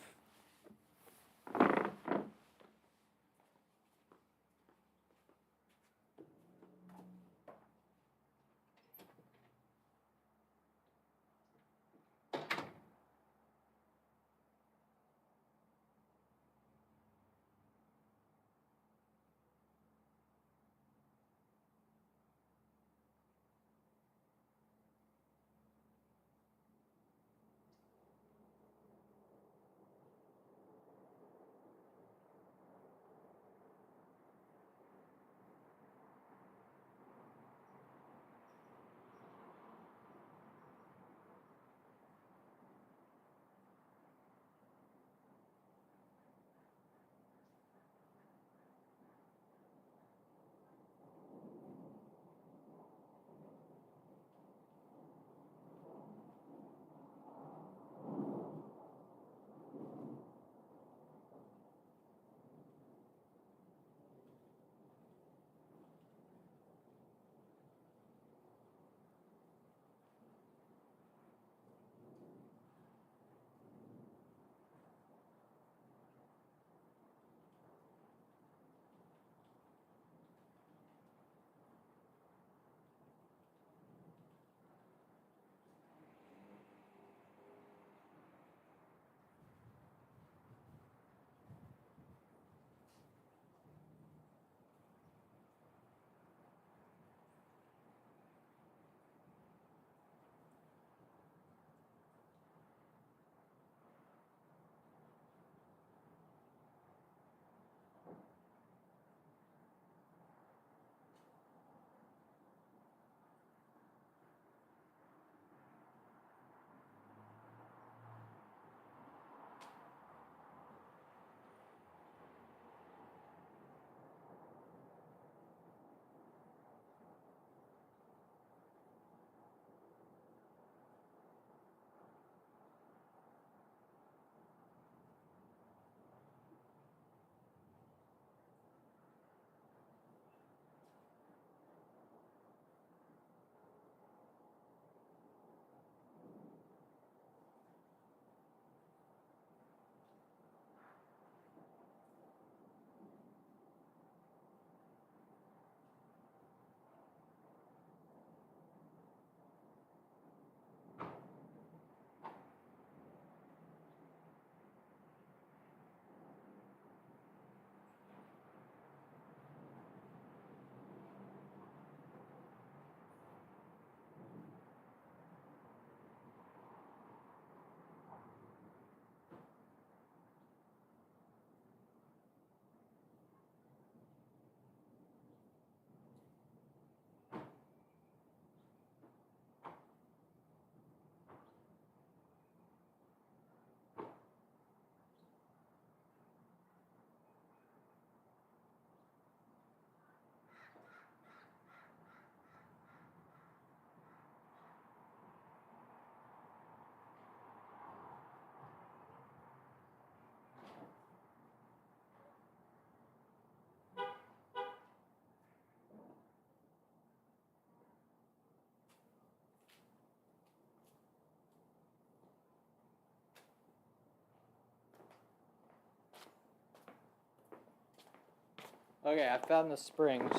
Okay, I found the springs.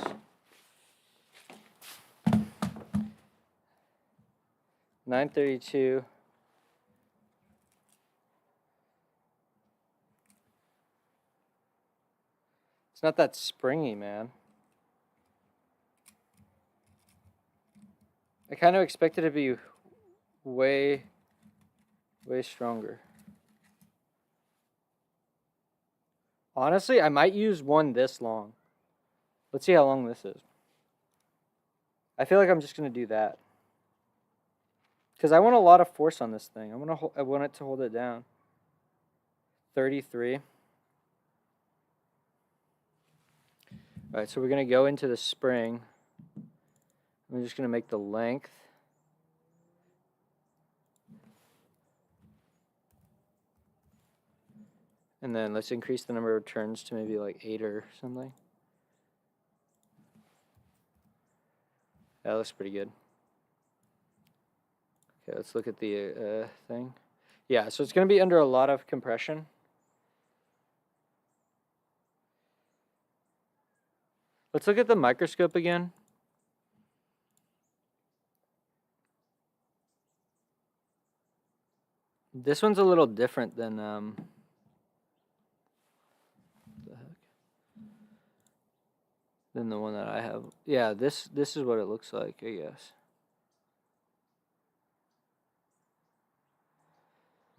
$9.32. It's not that springy, man. I kind of expected it to be way stronger. Honestly, I might use one this long. Let's see how long this is. I feel like I'm just going to do that. Because I want a lot of force on this thing. I want it to hold it down. 33. All right, so we're going to go into the spring. I'm just going to make the length. And then let's increase the number of turns to maybe like 8 or something. That looks pretty good. Okay, let's look at the thing. Yeah, so it's going to be under a lot of compression. Let's look at the microscope again. This one's a little different than what the heck? Than the one that I have. Yeah, this is what it looks like, I guess.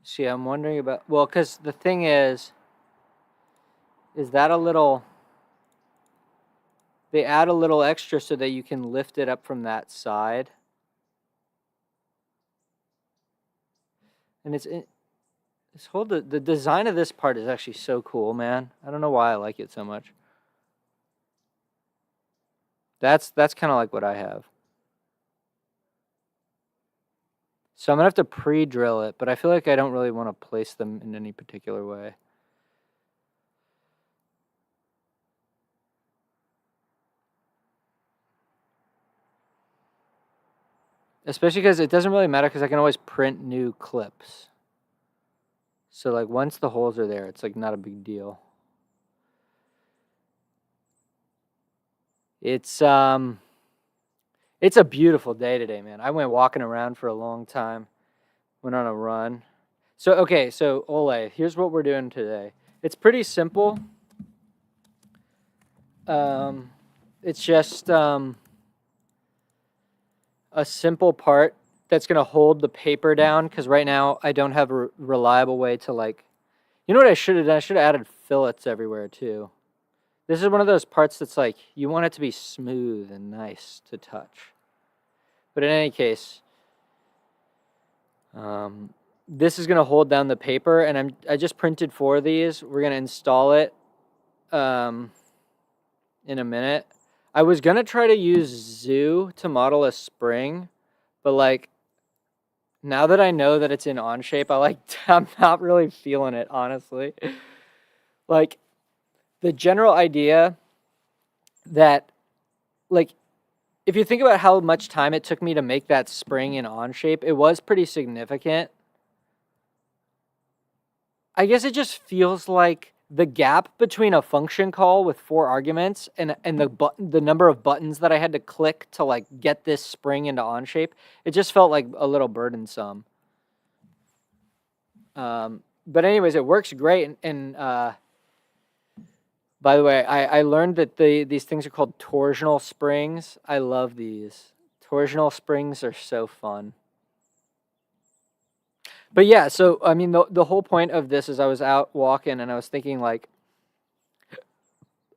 See, I'm wondering about, well, because the thing is that a little, they add a little extra so that you can lift it up from that side. And the design of this part is actually so cool, man. I don't know why I like it so much. That's kind of like what I have. So I'm going to have to pre-drill it, but I feel like I don't really want to place them in any particular way. Especially because it doesn't really matter because I can always print new clips. So like once the holes are there, it's like not a big deal. It's a beautiful day today, man. I went walking around for a long time. Went on a run. So okay, so Ole, here's what we're doing today. It's pretty simple. It's just a simple part that's going to hold the paper down because right now I don't have a reliable way to like, you know what I should have done? I should have added fillets everywhere too. This is one of those parts that's like, you want it to be smooth and nice to touch. But in any case, this is going to hold down the paper and I just printed 4 of these. We're going to install it in a minute. I was going to try to use Zoo to model a spring, but like now that I know that it's in onshape, I'm not really feeling it, honestly. Like the general idea that like if you think about how much time it took me to make that spring in onshape, it was pretty significant. I guess it just feels like the gap between a function call with 4 arguments and the number of buttons that I had to click to like get this spring into onshape, it just felt like a little burdensome. But anyways, it works great. And by the way, I learned that these things are called torsional springs. I love these. Torsional springs are so fun. But yeah, so I mean, the whole point of this is I was out walking and I was thinking like,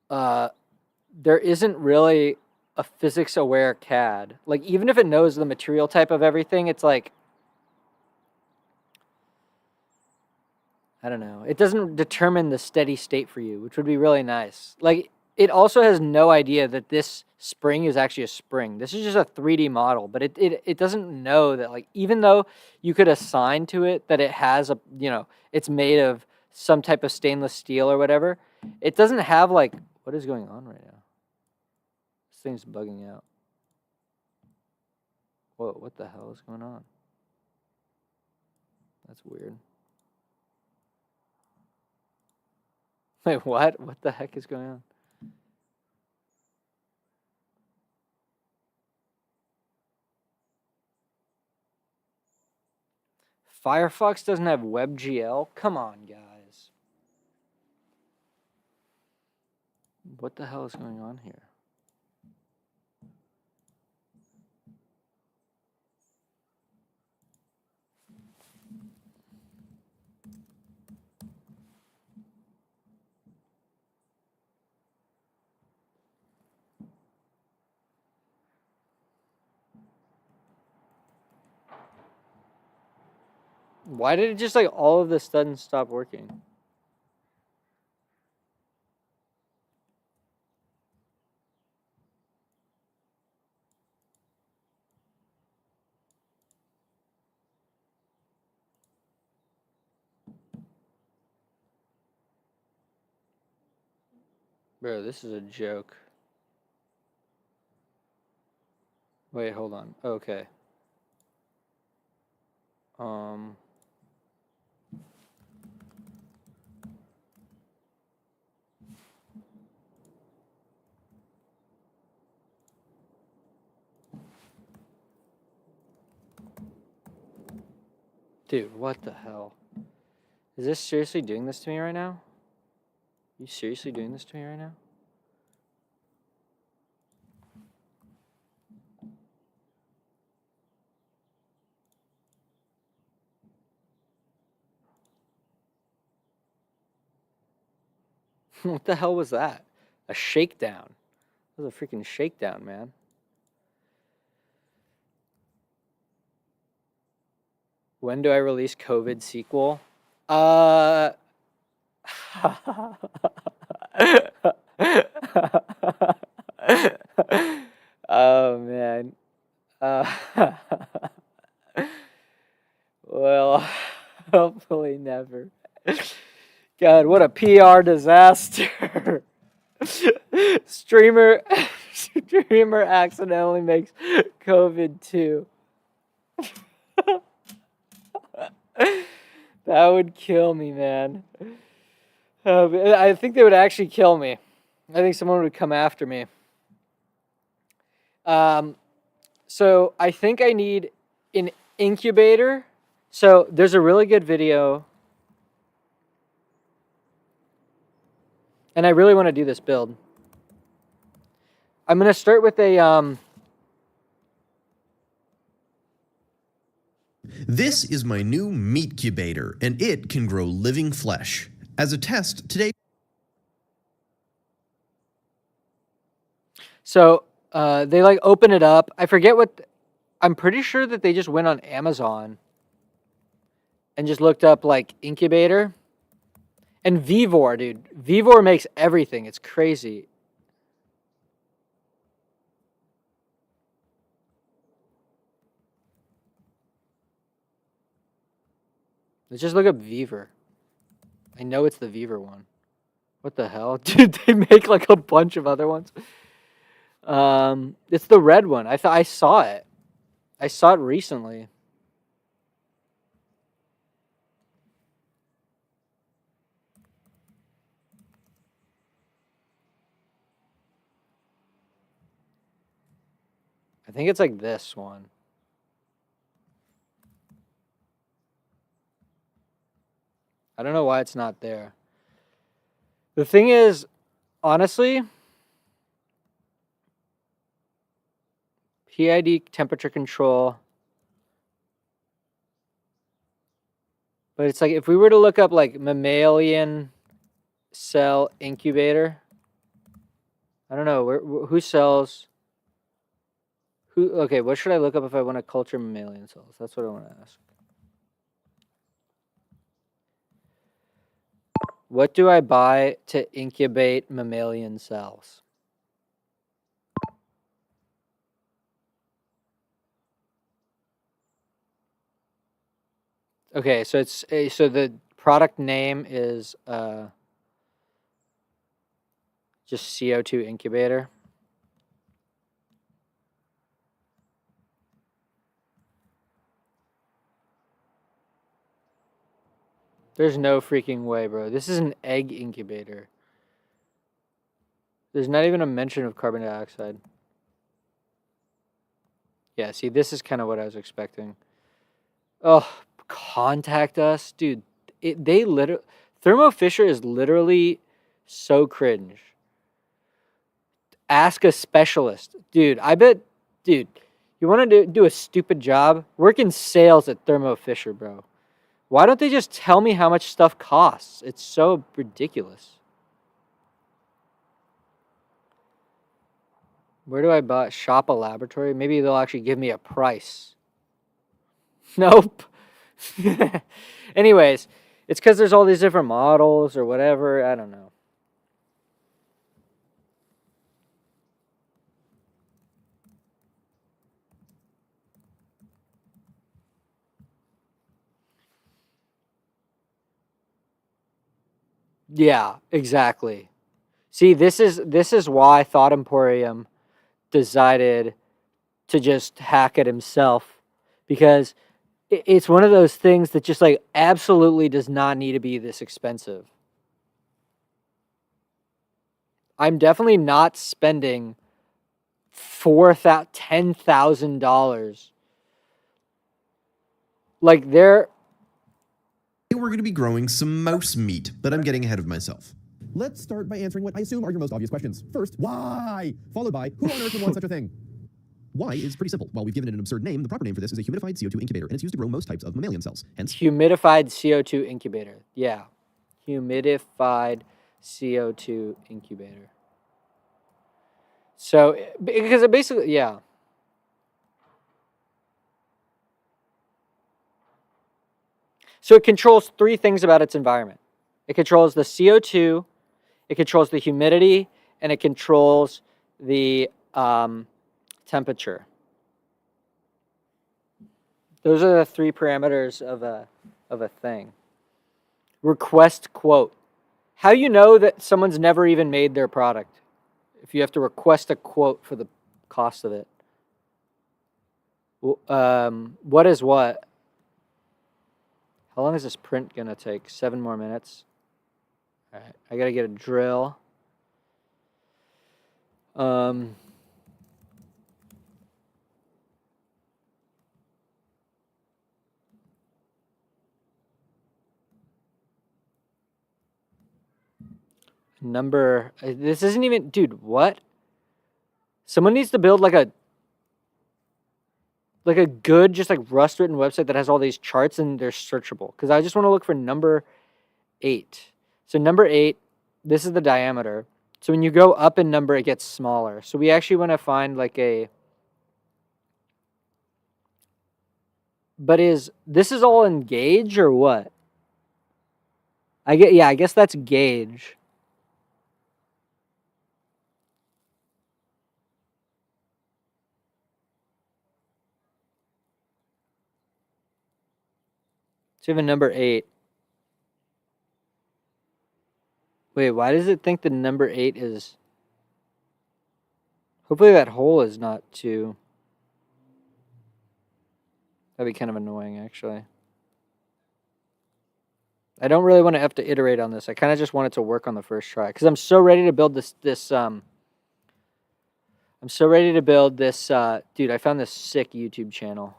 there isn't really a physics-aware CAD. Like even if it knows the material type of everything, it's like, I don't know. It doesn't determine the steady state for you, which would be really nice. Like it also has no idea that this spring is actually a spring. This is just a 3D model, but it doesn't know that like even though you could assign to it that it has a, you know, it's made of some type of stainless steel or whatever, it doesn't have like, what is going on right now? This thing's bugging out. Whoa, what the hell is going on? That's weird. Wait, what? What the heck is going on? Firefox doesn't have WebGL? Come on, guys. What the hell is going on here? Why did it just like all of this sudden stop working? Bro, this is a joke. Wait, hold on. Okay. Dude, what the hell? Is this seriously doing this to me right now? Are you seriously doing this to me right now? What the hell was that? A shakedown. That was a freaking shakedown, man. When do I release COVID sequel? Oh man. Well, hopefully never. God, what a PR disaster. Streamer accidentally makes COVID 2. That would kill me, man. I think they would actually kill me. I think someone would come after me. So I think I need an incubator. So there's a really good video. And I really want to do this build. I'm going to start with a... This is my new meat cubator, and it can grow living flesh. As a test, today... So they like open it up. I forget what... I'm pretty sure that they just went on Amazon and just looked up like incubator. And Vivor, dude. Vivor makes everything. It's crazy. Let's just look up Vivor. I know it's the Vivor one. What the hell? Dude, they make like a bunch of other ones. It's the red one. I saw it. I saw it recently. I think it's like this one. I don't know why it's not there. The thing is, honestly, PID temperature control. But it's like if we were to look up like mammalian cell incubator. I don't know who sells. Okay, what should I look up if I want to culture mammalian cells? That's what I want to ask. What do I buy to incubate mammalian cells? Okay, so so the product name is just CO2 incubator. There's no freaking way, bro. This is an egg incubator. There's not even a mention of carbon dioxide. Yeah, see, this is kind of what I was expecting. Oh, contact us, dude. They literally, Thermo Fisher is literally so cringe. Ask a specialist, dude. I bet, dude. You want to do a stupid job? Work in sales at Thermo Fisher, bro. Why don't they just tell me how much stuff costs? It's so ridiculous. Where do I shop a laboratory? Maybe they'll actually give me a price. Nope. Anyways, it's because there's all these different models or whatever. I don't know. Yeah, exactly. See, this is why Thought Emporium decided to just hack it himself, because it's one of those things that just like absolutely does not need to be this expensive. I'm definitely not spending $10,000. Like we're going to be growing some mouse meat, but I'm getting ahead of myself. Let's start by answering what I assume are your most obvious questions. First, why? Followed by, who on earth would want such a thing? Why is pretty simple. While we've given it an absurd name, the proper name for this is a humidified CO2 incubator, and it's used to grow most types of mammalian cells. Hence, humidified CO2 incubator. Yeah. Humidified CO2 incubator. So, because it basically, yeah. So it controls three things about its environment. It controls the CO2, it controls the humidity, and it controls the temperature. Those are the three parameters of a thing. Request quote. How you know that someone's never even made their product? If you have to request a quote for the cost of it. What is what? How long is this print gonna take? 7 more minutes. All right, I gotta get a drill. This isn't even, dude, what? Someone needs to build like a good, just like Rust written website that has all these charts and they're searchable. Because I just want to look for number 8. So number 8, this is the diameter. So when you go up in number, it gets smaller. So we actually want to find like but this is all in gauge or what? I guess that's gauge. So you have a number 8. Wait, why does it think the number 8 is... Hopefully that hole is not too... That'd be kind of annoying, actually. I don't really want to have to iterate on this. I kind of just want it to work on the first try. Because I'm so ready to build I'm so ready to build this... dude, I found this sick YouTube channel.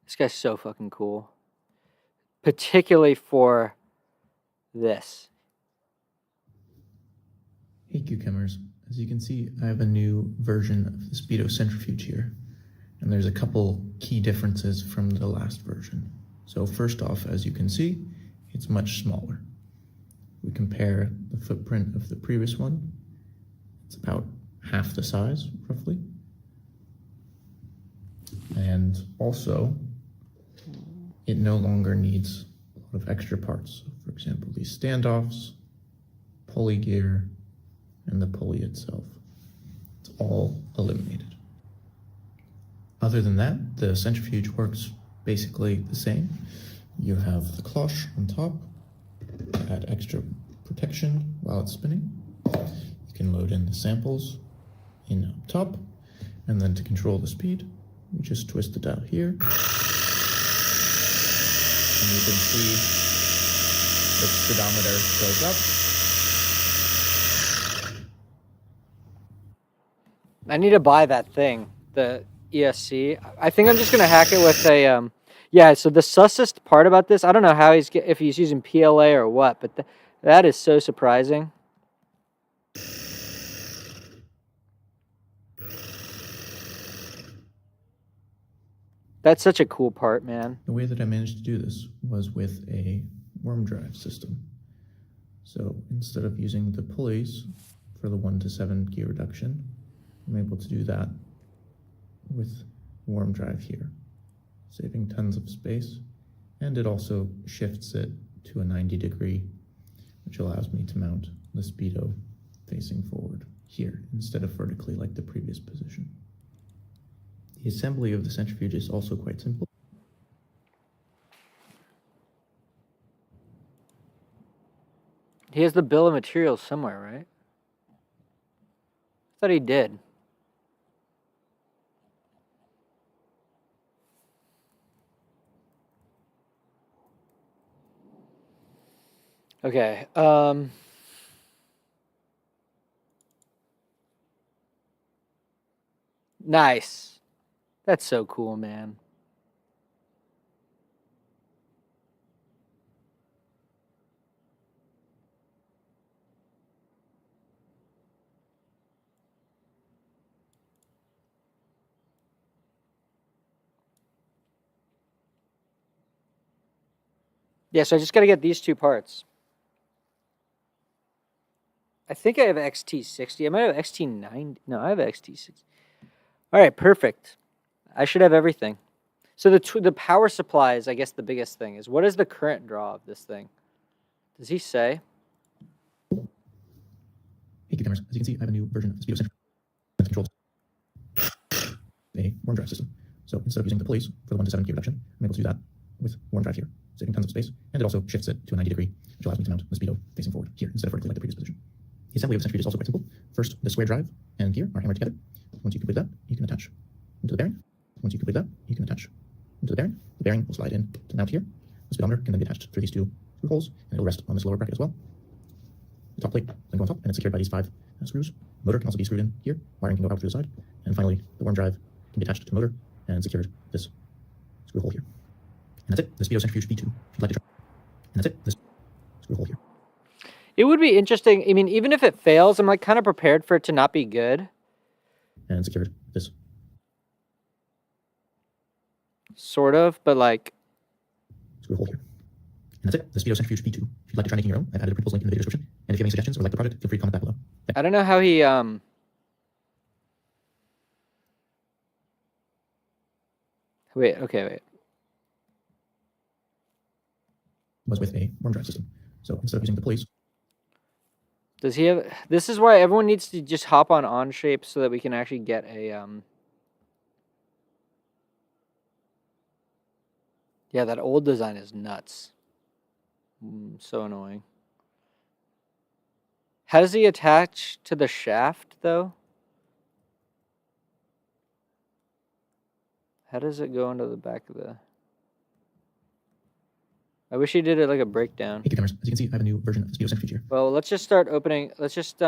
This guy's so fucking cool. Particularly for this. Hey cucumbers, as you can see, I have a new version of the Speedo centrifuge here, and there's a couple key differences from the last version. So first off, as you can see, it's much smaller. We compare the footprint of the previous one, it's about half the size, roughly. And also, it no longer needs a lot of extra parts. So for example, these standoffs, pulley gear, and the pulley itself. It's all eliminated. Other than that, the centrifuge works basically the same. You have the cloche on top to add extra protection while it's spinning. You can load in the samples in up top, and then to control the speed, you just twist the dial here. And you can see the speedometer goes up. I need to buy that thing, the ESC. I think I'm just gonna hack it with a yeah. So the sussest part about this, I don't know how if he's using PLA or what, but that is so surprising. That's such a cool part, man. The way that I managed to do this was with a worm drive system. So instead of using the pulleys for the 1 to 7 gear reduction, I'm able to do that with worm drive here, saving tons of space. And it also shifts it to a 90-degree, which allows me to mount the speedo facing forward here instead of vertically like the previous position. The assembly of the centrifuge is also quite simple. He has the bill of materials somewhere, right? I thought he did. Okay. Nice. That's so cool, man. Yeah, so I just got to get these two parts. I think I have XT60. I might have XT90. No, I have XT60. All right, perfect. I should have everything. So the power supply is, I guess, the biggest thing. Is what is the current draw of this thing? Does he say? Hey, cameras. As you can see, I have a new version of the speedo controls a worm drive system. So instead of using the pulleys for the 1 to 7 gear reduction, I'm able to do that with worm drive here, saving tons of space, and it also shifts it to a 90-degree, which allows me to mount the speedo facing forward here instead of vertically like the previous position. The assembly of the centrifuge is also quite simple. First, the square drive and gear are hammered together. Once you complete that, you can attach into the bearing. Once you complete that, you can attach into the bearing. The bearing will slide in to mount here. The speedometer can then be attached through these 2 screw holes, and it will rest on this lower bracket as well. The top plate then go on top, and it's secured by these 5 screws. Motor can also be screwed in here. Wiring can go out through the side. And finally, the worm drive can be attached to the motor and secured this screw hole here. And that's it. The speedo centrifuge V2, if you'd like to try. And that's it. This screw hole here. It would be interesting. I mean, even if it fails, I'm like kind of prepared for it to not be good. And secured this. Sort of, but like. Screw hole here. And that's it. The speedo centrifuge V2. If you'd like to try making your own, I've added a printable link in the video description. And if you have any suggestions or like the project, feel free to comment back below. I don't know how he Wait, okay, wait. Was with a worm drive system. So instead of using the pulleys. Does he have? This is why everyone needs to just hop on onshape so that we can actually get a Yeah, that old design is nuts. So annoying. How does he attach to the shaft though? How does it go into the back of the? I wish he did it like a breakdown. Hey, cameras. As you can see, I have a new version of the speedo centrifuge here. Well, let's just start opening. Let's just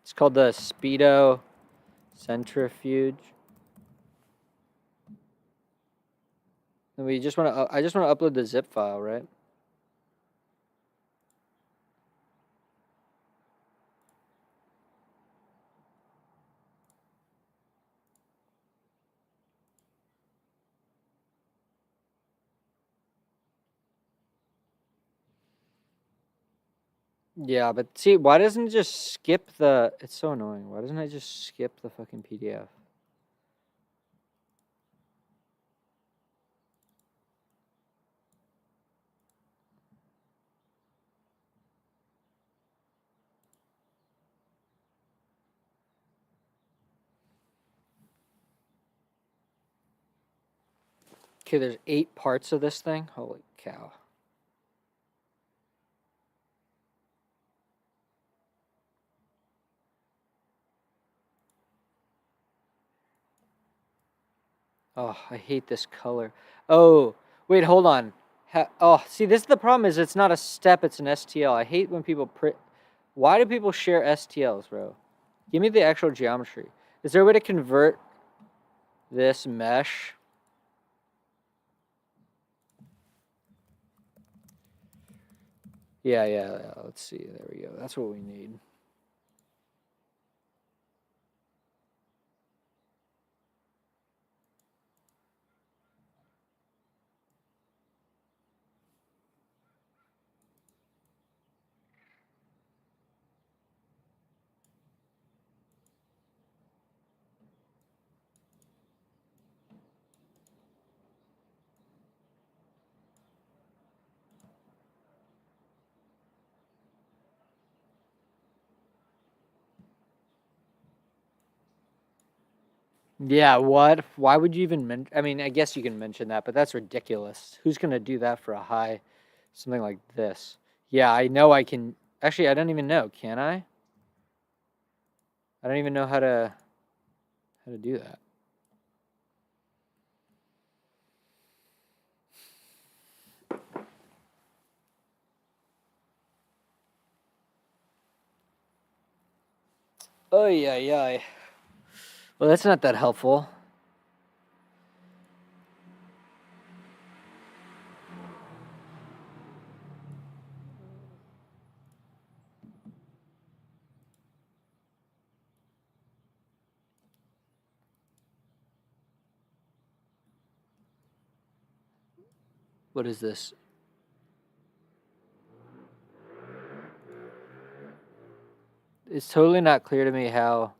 It's called the speedo centrifuge. And we just want to. I just want to upload the zip file, right? Yeah, but see, why doesn't it just skip the... It's so annoying. Why doesn't it just skip the fucking PDF? Okay, there's 8 parts of this thing. Holy cow. Oh, I hate this color. Oh, wait, hold on. Oh, see, this is the problem. Is it's not a step; it's an STL. I hate when people print. Why do people share STLs, bro? Give me the actual geometry. Is there a way to convert this mesh? Yeah. Let's see. There we go. That's what we need. Yeah, what? Why would you even mention? I mean, I guess you can mention that, but that's ridiculous. Who's going to do that for a high, something like this? Yeah, I know I can. Actually, I don't even know. Can I? I don't even know how to do that. Oh, yeah. Well, that's not that helpful. What is this? It's totally not clear to me how.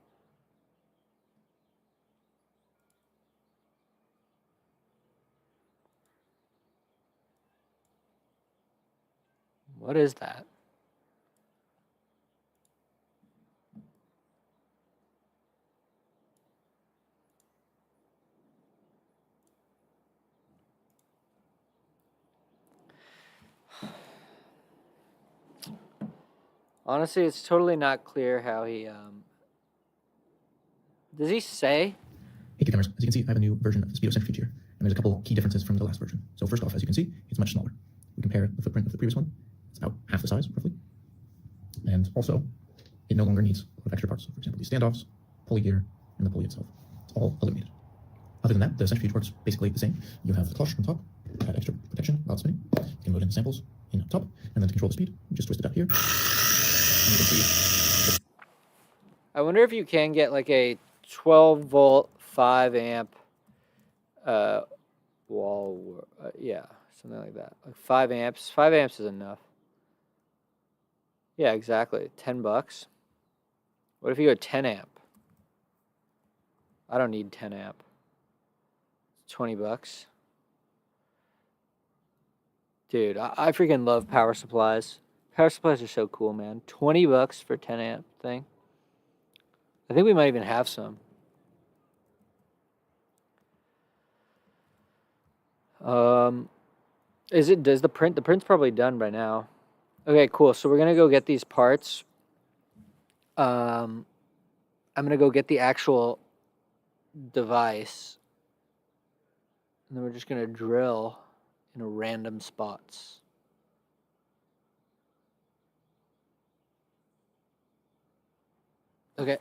What is that? Honestly, it's totally not clear how he. Does he say? Hey cameras, as you can see, I have a new version of the speedo centrifuge here, and there's a couple key differences from the last version. So first off, as you can see, it's much smaller. We compare the footprint of the previous one, it's about half the size, roughly. And also, it no longer needs a lot of extra parts. So for example, these standoffs, pulley gear, and the pulley itself. It's all eliminated. Other than that, the centrifuge works basically the same. You have the cloche on top, add extra protection while it's spinning. You can load in the samples in up top, and then to control the speed, you just twist it up here. And you can see. I wonder if you can get like a 12-volt, 5-amp wall. Yeah, something like that. Like 5 amps. 5 amps is enough. Yeah, exactly. $10. What if you go 10 amp? I don't need 10 amp. $20. Dude, I freaking love power supplies. Power supplies are so cool, man. $20 for 10 amp thing. I think we might even have some. Does the print's probably done by now. Okay, cool. So we're gonna go get these parts. I'm gonna go get the actual device. And then we're just gonna drill in random spots. Okay.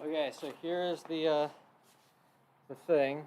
Okay, so here is the thing.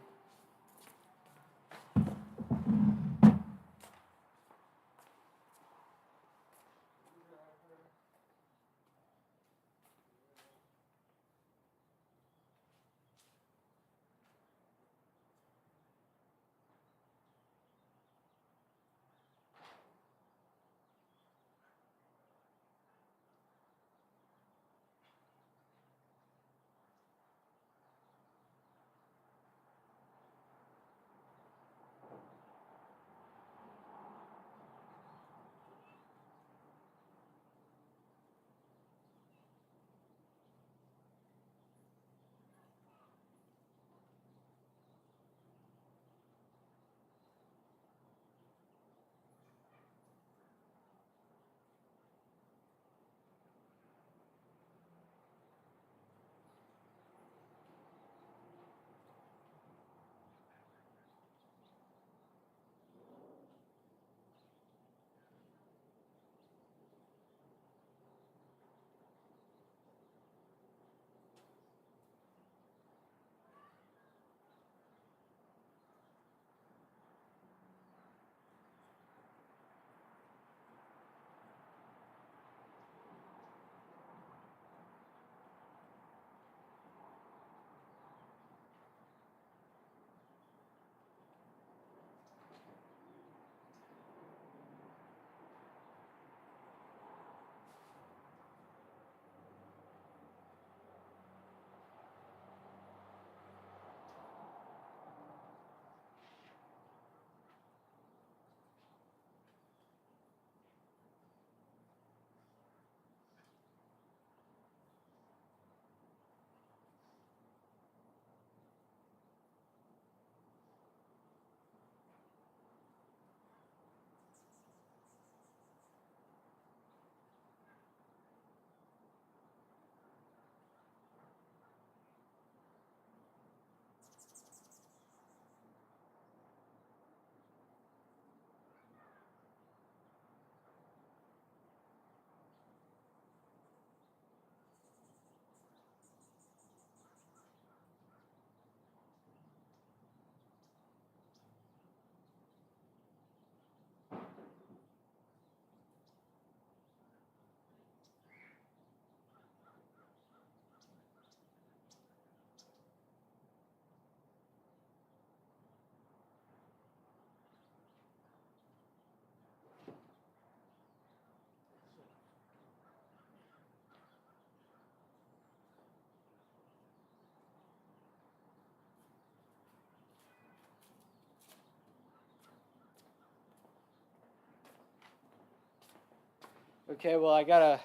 Okay, well, I got a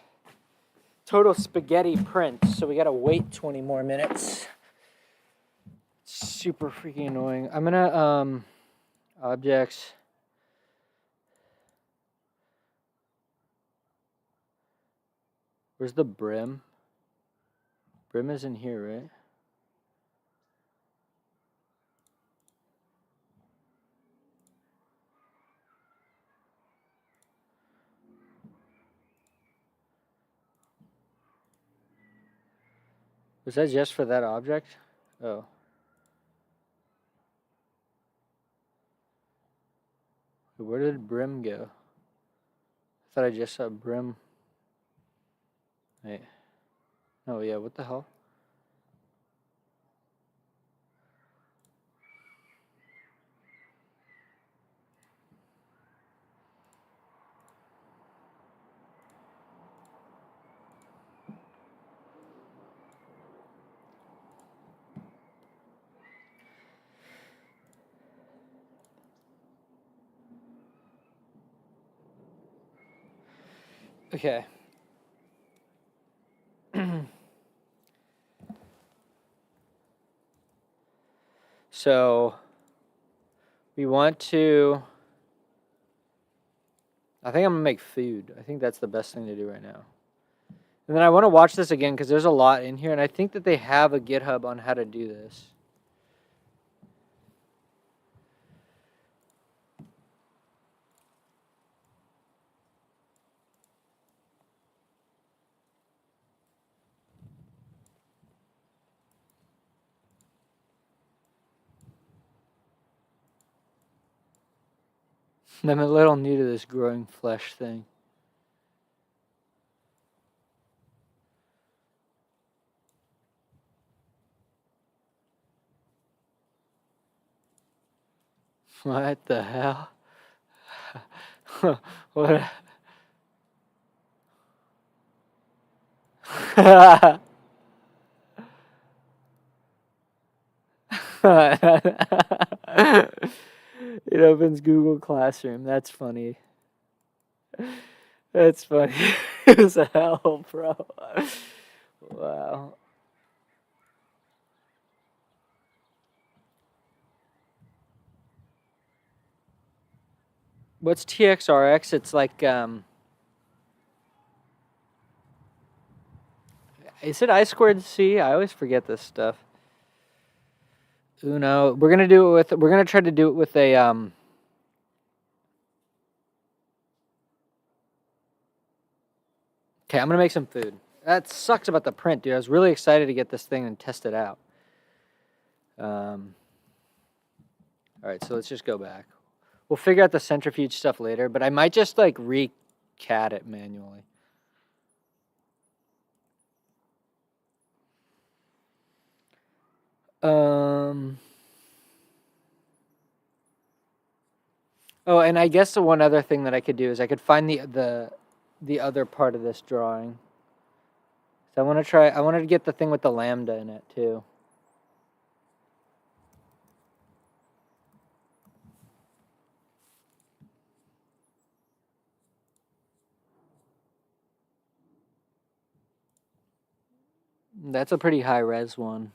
total spaghetti print, so we gotta wait 20 more minutes. Super freaking annoying. I'm gonna, objects. Where's the brim? Brim is in here, right? Was that just for that object? Oh. Where did brim go? I thought I just saw brim. Wait. Oh, yeah, what the hell? Okay. So we want to, I think I'm gonna make food. I think that's the best thing to do right now. And then I want to watch this again because there's a lot in here, and I think that they have a GitHub on how to do this. I'm a little new to this growing flesh thing. What the hell? What? It opens Google Classroom. That's funny. That's funny as hell, bro. Wow. What's TXRX? It's like is it I squared C? I always forget this stuff. Uno. We're gonna try to do it with a Okay, I'm gonna make some food. That sucks about the print, dude. I was really excited to get this thing and test it out. All right, so let's just go back. We'll figure out the centrifuge stuff later, but I might just like recat it manually. Oh, and I guess the one other thing that I could do is I could find the other part of this drawing. So I wanted to get the thing with the lambda in it too. That's a pretty high res one.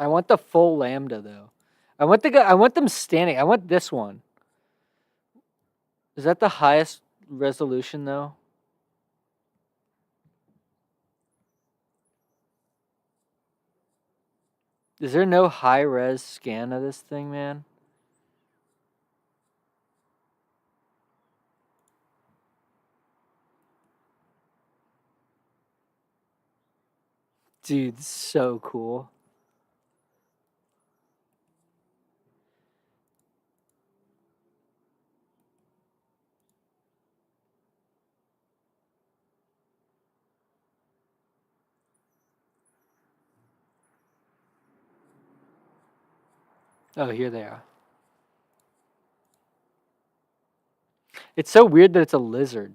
I want the full lambda though. I want them standing. I want this one. Is that the highest resolution though? Is there no high res scan of this thing, man? Dude, so cool. Oh, here they are. It's so weird that it's a lizard.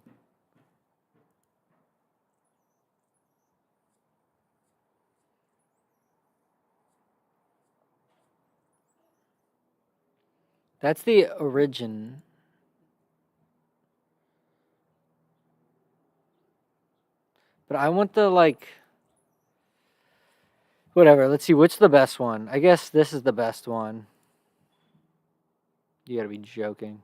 That's the origin. But I want the like whatever. Let's see what's the best one. I guess this is the best one. You gotta be joking.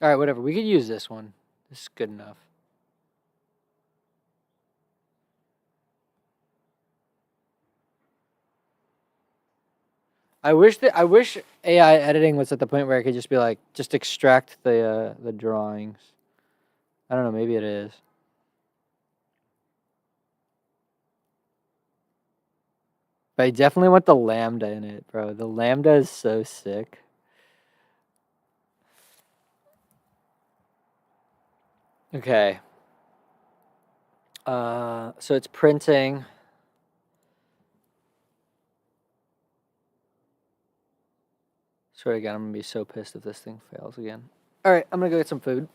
All right, whatever. We could use this one. This is good enough. I wish AI editing was at the point where I could just be like, just extract the drawings. I don't know, maybe it is. But I definitely want the lambda in it, bro. The lambda is so sick. Okay. So it's printing. Swear to God, I'm gonna be so pissed if this thing fails again. All right, I'm gonna go get some food.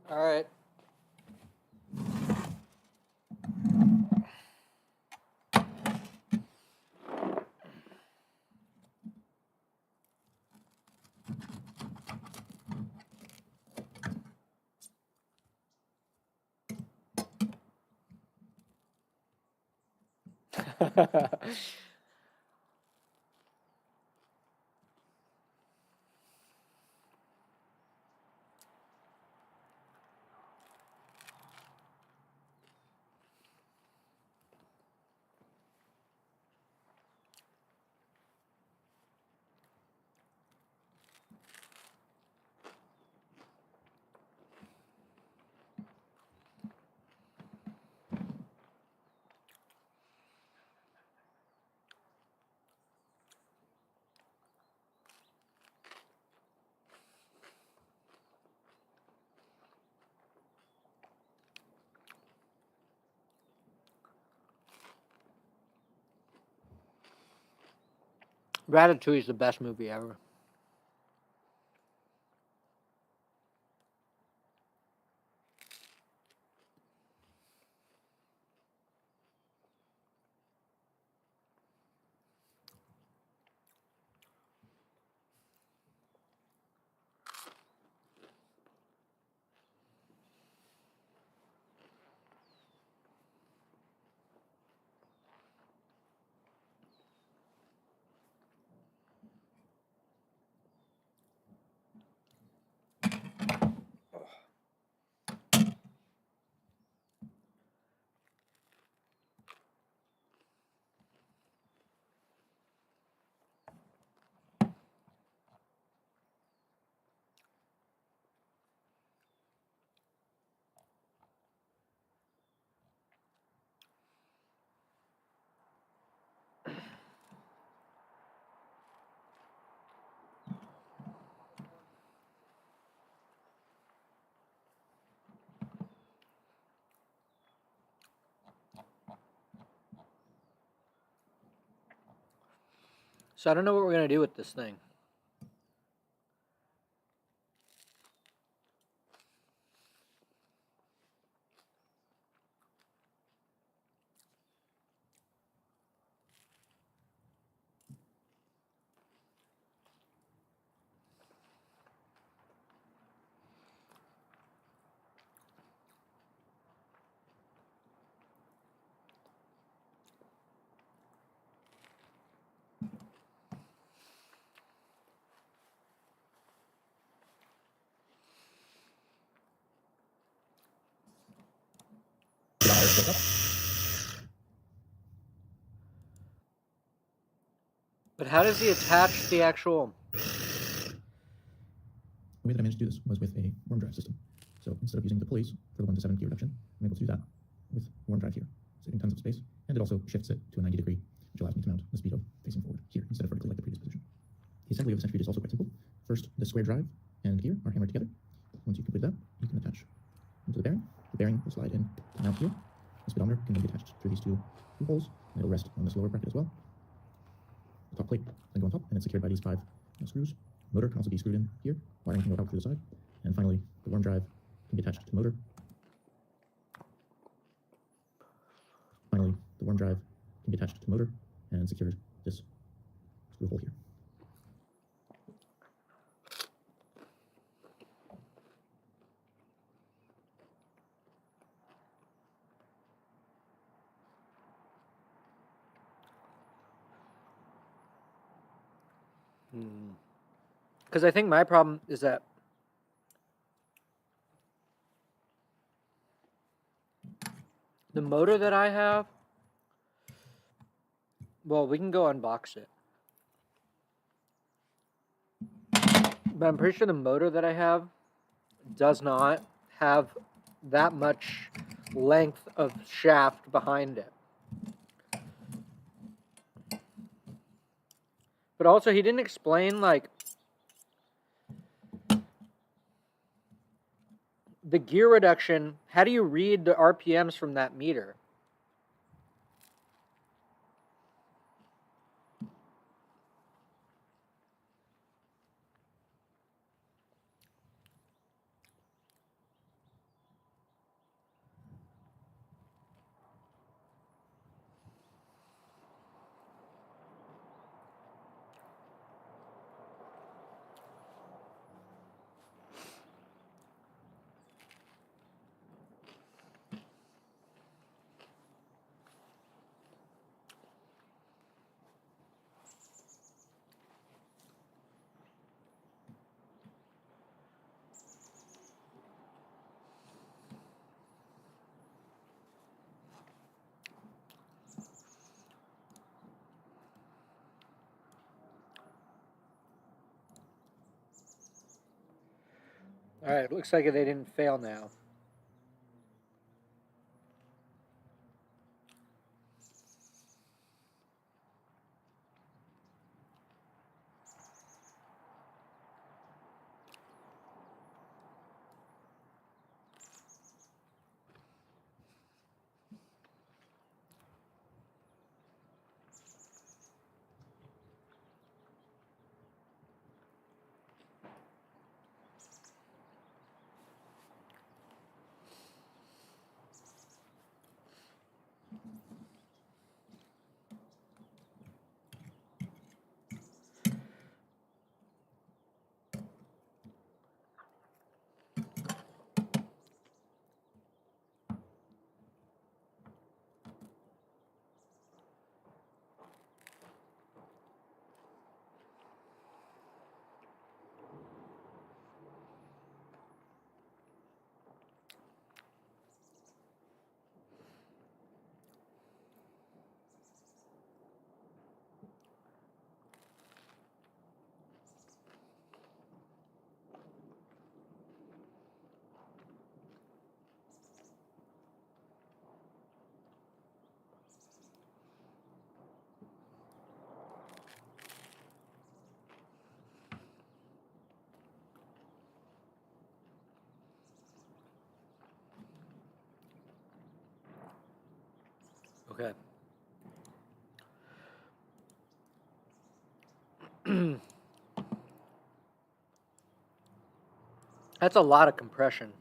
All right. Ratatouille is the best movie ever. So I don't know what we're gonna do with this thing. But how does he attach the actual? The way that I managed to do this was with a worm drive system. So instead of using the pulleys for the 1 to 7 key reduction, I'm able to do that with worm drive here, saving tons of space, and it also shifts it to a 90 degree, which allows me to mount the speedo facing forward here instead of vertically like the previous position. The assembly of the centrifuge is also quite simple. First, the square drive and gear are hammered together. Once you complete that, you can attach into the bearing. The bearing will slide in to mount here. The speedometer can then be attached through these two holes, and it'll rest on this lower bracket as well. The top plate then go on top, and it's secured by these 5 screws. Motor can also be screwed in here. Wiring can go out through the side. And finally, the worm drive can be attached to the motor. Finally, the worm drive can be attached to the motor and secured this screw hole here. Because I think my problem is that the motor that I have, well, we can go unbox it. But I'm pretty sure the motor that I have does not have that much length of shaft behind it. But also, he didn't explain, like, the gear reduction. How do you read the RPMs from that meter? All right, looks like they didn't fail now. Okay. That's a lot of compression.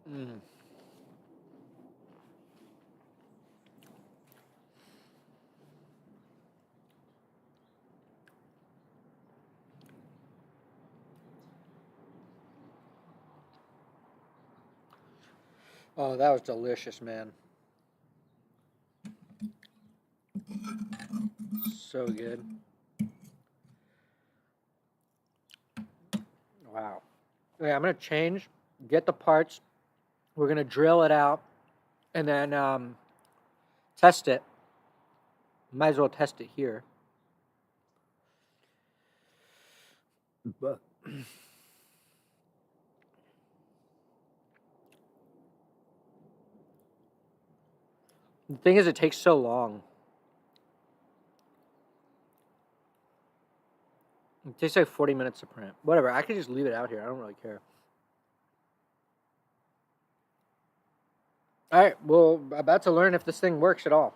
Mm. Oh, that was delicious, man. So good. Wow. Okay, I'm gonna change, get the parts. We're gonna drill it out, and then test it. Might as well test it here. But the thing is, it takes so long. It takes like 40 minutes to print. Whatever. I could just leave it out here. I don't really care. All right. Well, about to learn if this thing works at all.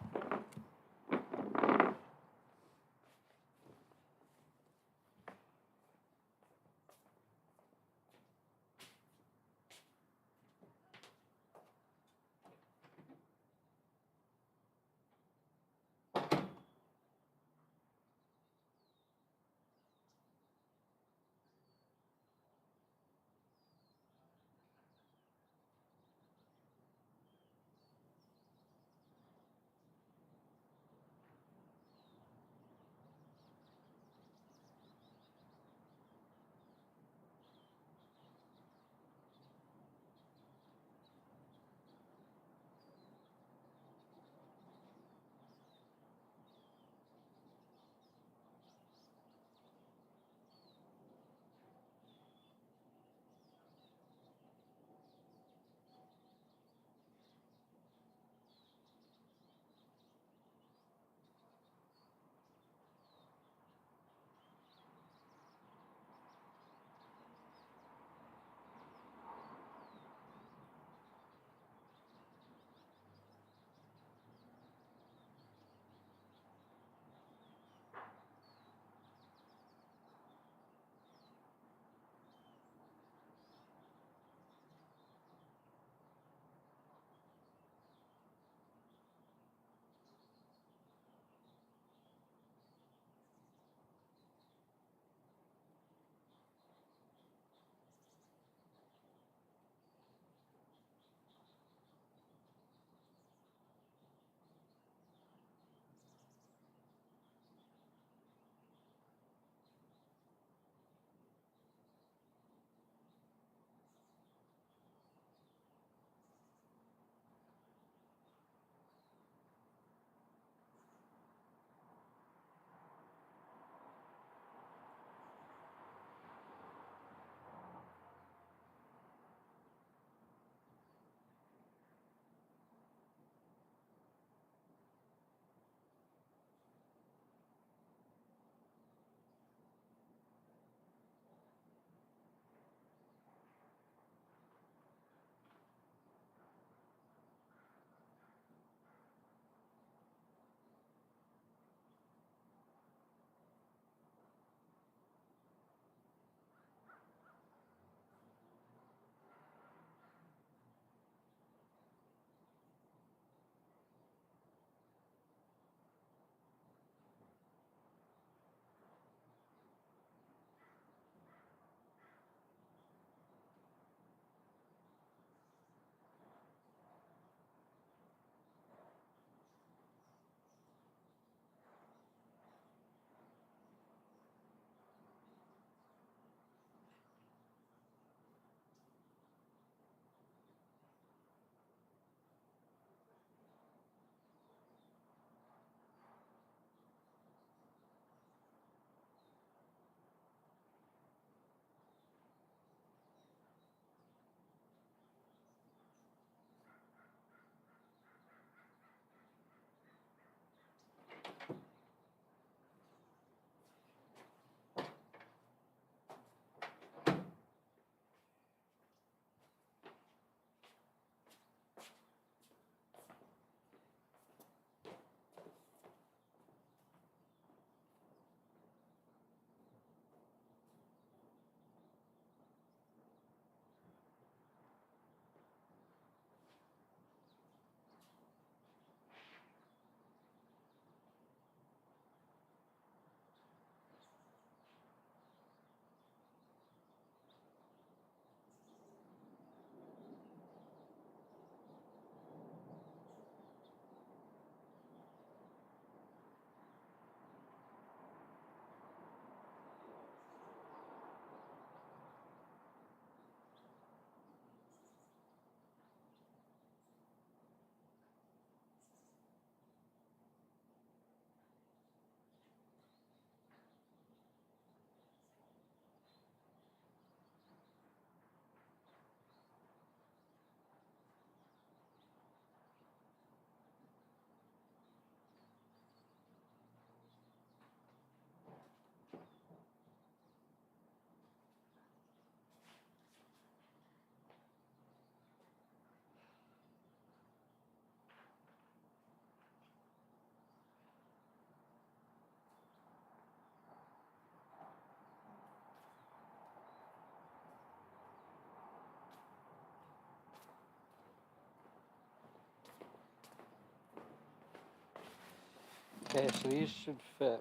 Okay, so these should fit.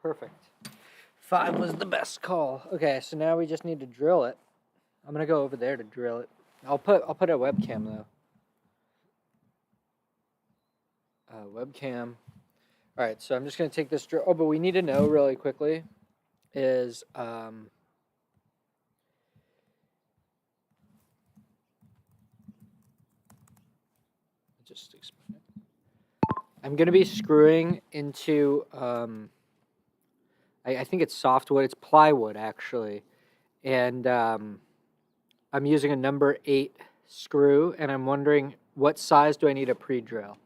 Perfect. 5 was the best call. Okay, so now we just need to drill it. I'm gonna go over there to drill it. I'll put a webcam though. Webcam. All right, so I'm just gonna take this drill. Oh, but we need to know really quickly is just explain it. I'm gonna be screwing into I think it's softwood. It's plywood actually, and I'm using a number 8 screw, and I'm wondering what size do I need a pre-drill?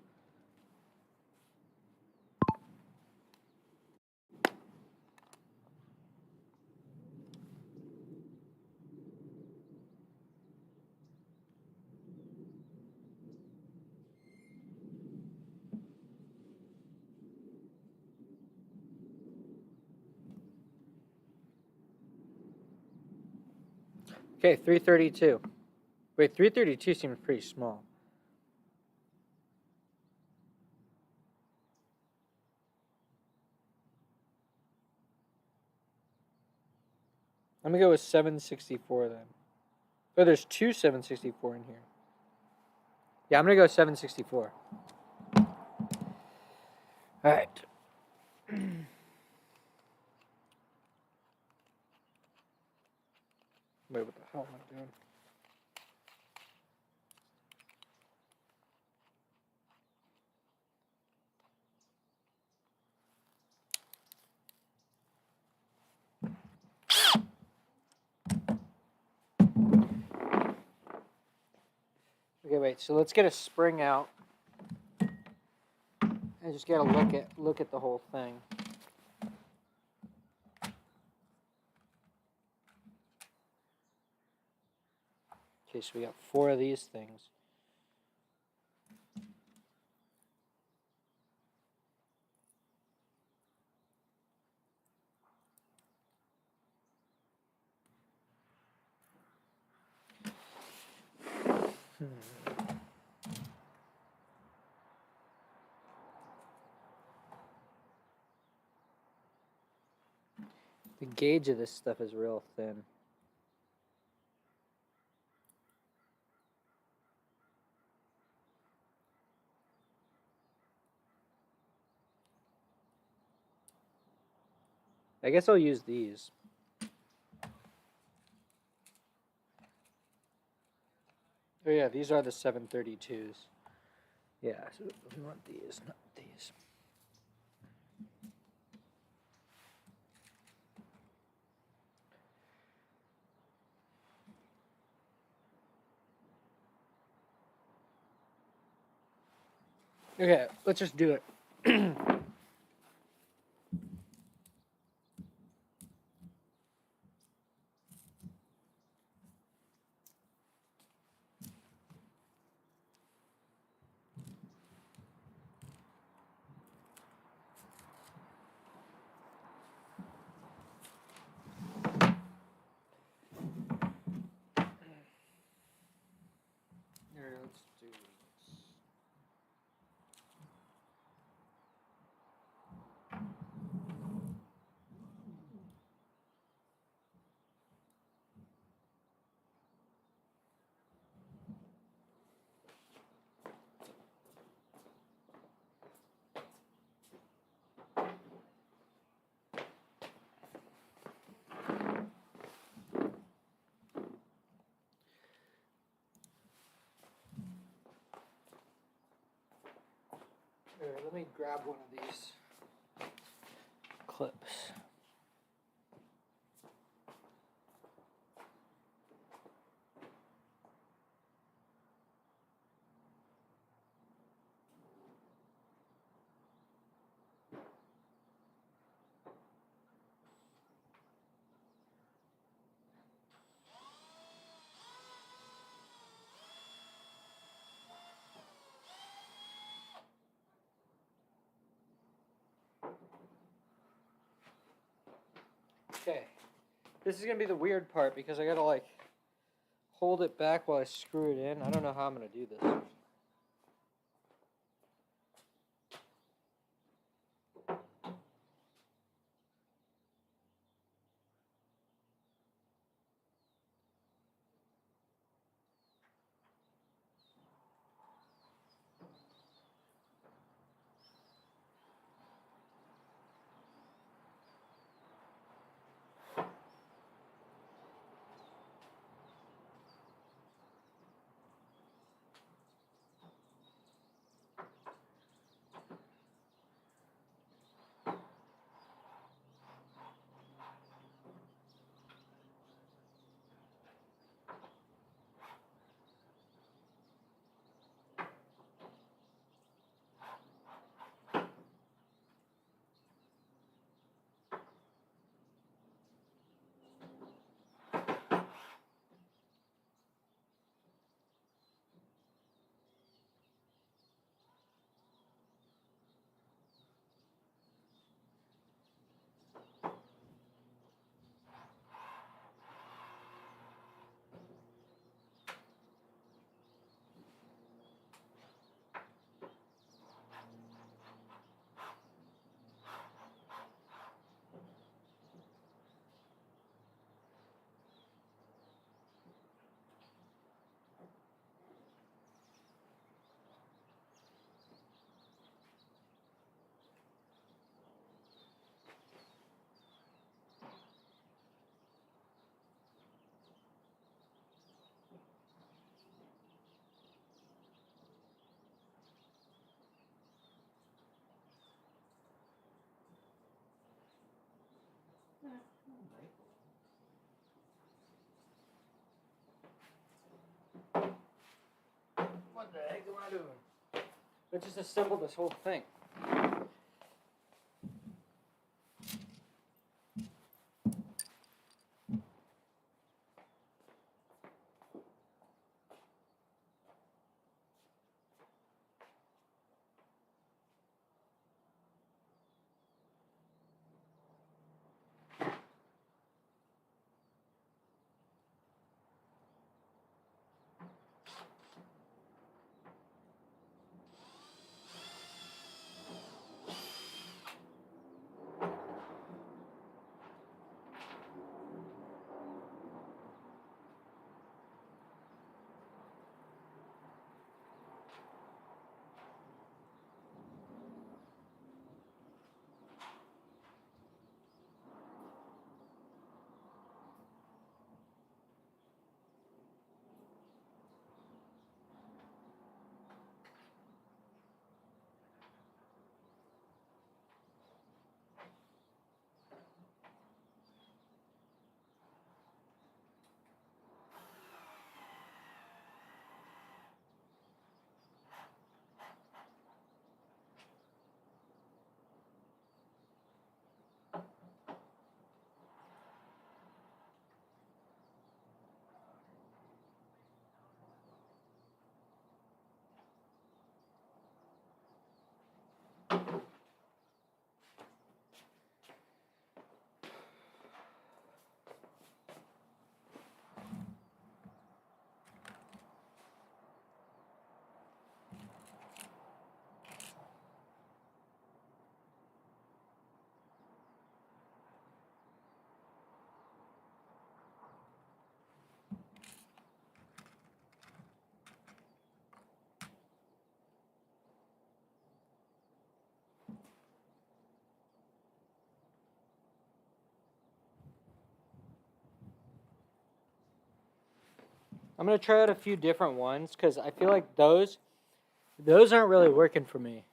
Okay, 332. Wait, 332 seems pretty small. I'm gonna go with 764 then. Oh, there's two 764 in here. Yeah, I'm gonna go 764. All right. Wait, what the hell am I doing? Okay, wait. So let's get a spring out and just get a look at the whole thing. Okay, so we got 4 of these things. The gauge of this stuff is real thin. I guess I'll use these. Oh yeah, these are the 732s. Yeah, so we want these, not these. Okay, let's just do it. Here, let's do this. Here, let me grab one of these clips. Okay, this is gonna be the weird part because I gotta like hold it back while I screw it in. I don't know how I'm gonna do this. What the heck am I doing? Let's just assemble this whole thing. I'm gonna try out a few different ones because I feel like those aren't really working for me.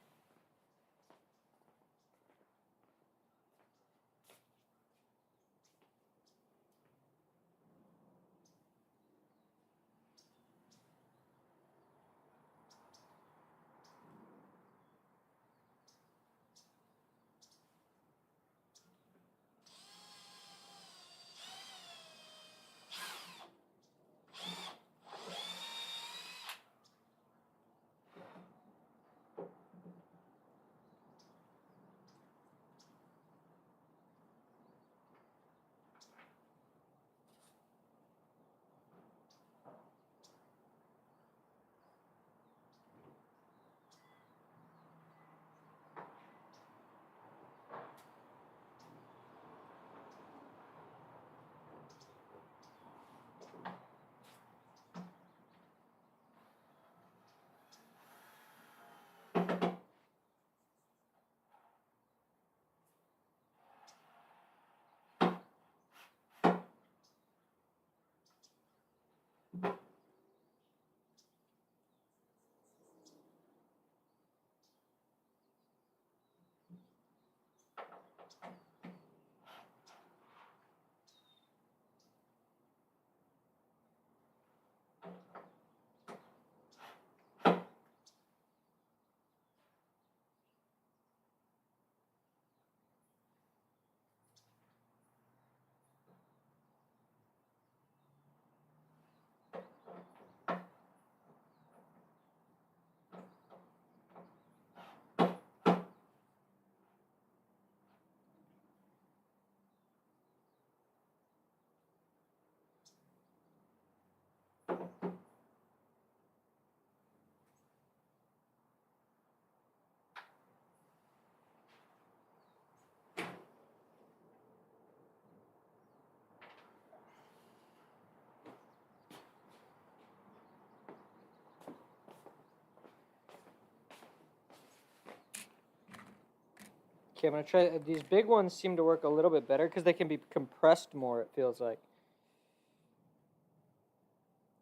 Okay, I'm gonna try. These big ones seem to work a little bit better because they can be compressed more, it feels like.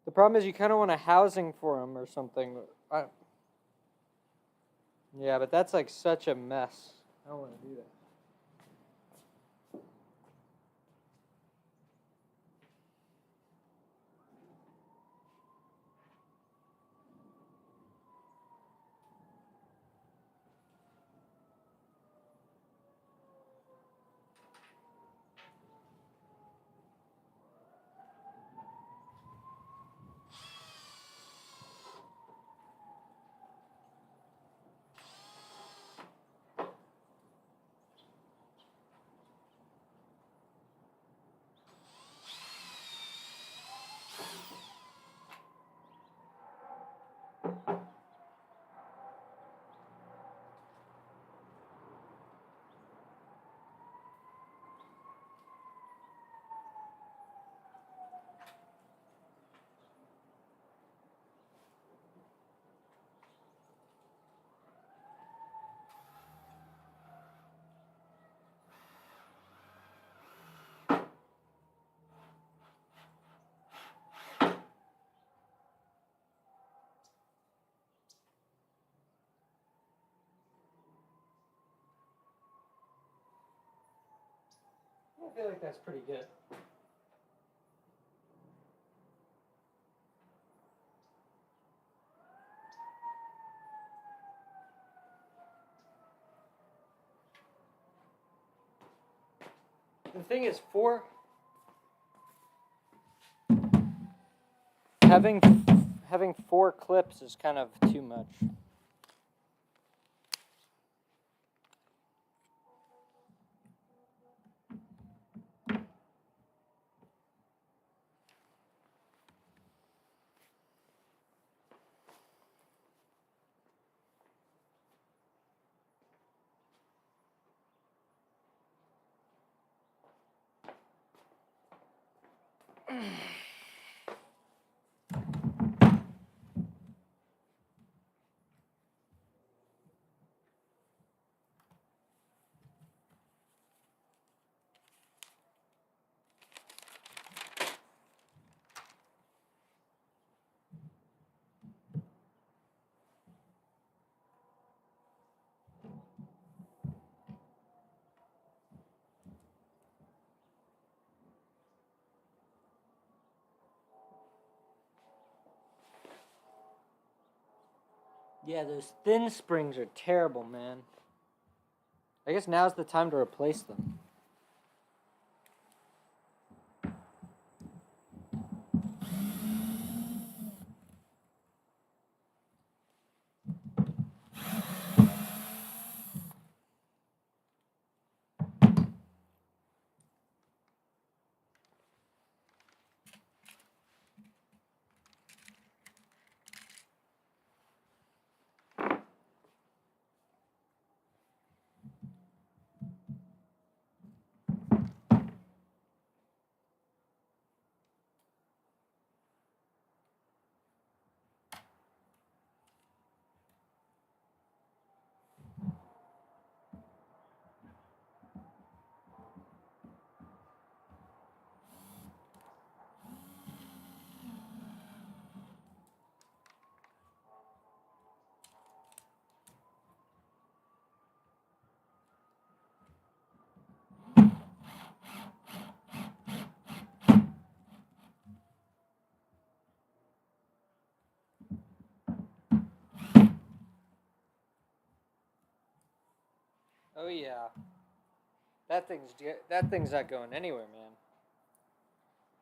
The problem is you kind of want a housing for them or something. Yeah, but that's like such a mess. I don't want to do that. feel like that's pretty good. The thing is, having 4 clips is kind of too much. Yeah, those thin springs are terrible, man. I guess now's the time to replace them. Oh yeah. That thing's not going anywhere, man.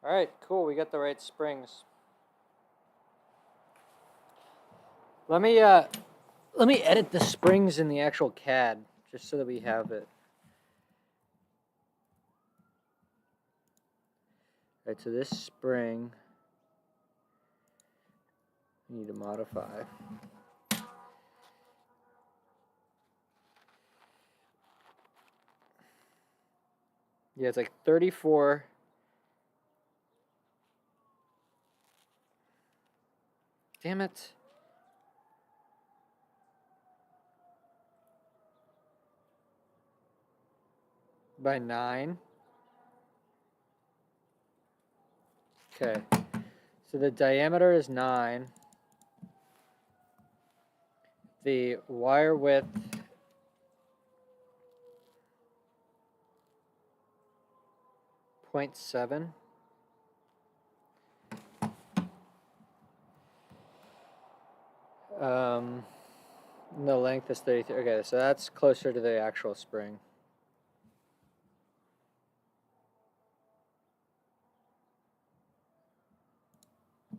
All right, cool. We got the right springs. Let me edit the springs in the actual CAD just so that we have it. All right, so this spring we need to modify. Yeah, it's like 34. Damn it. By 9. Okay. So the diameter is 9. The wire width .7. The length is 33. Okay, so that's closer to the actual spring.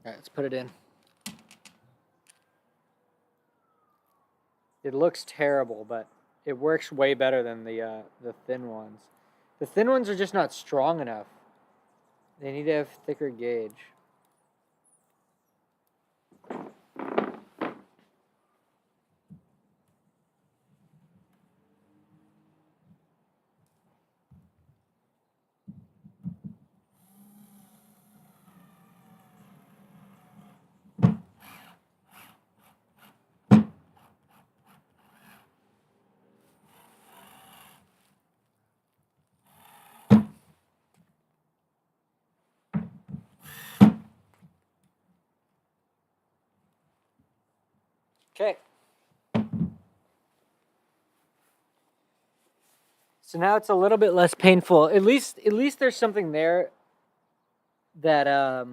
All right, let's put it in. It looks terrible, but it works way better than the thin ones. The thin ones are just not strong enough. They need to have thicker gauge. Okay. So now it's a little bit less painful. At least there's something there that at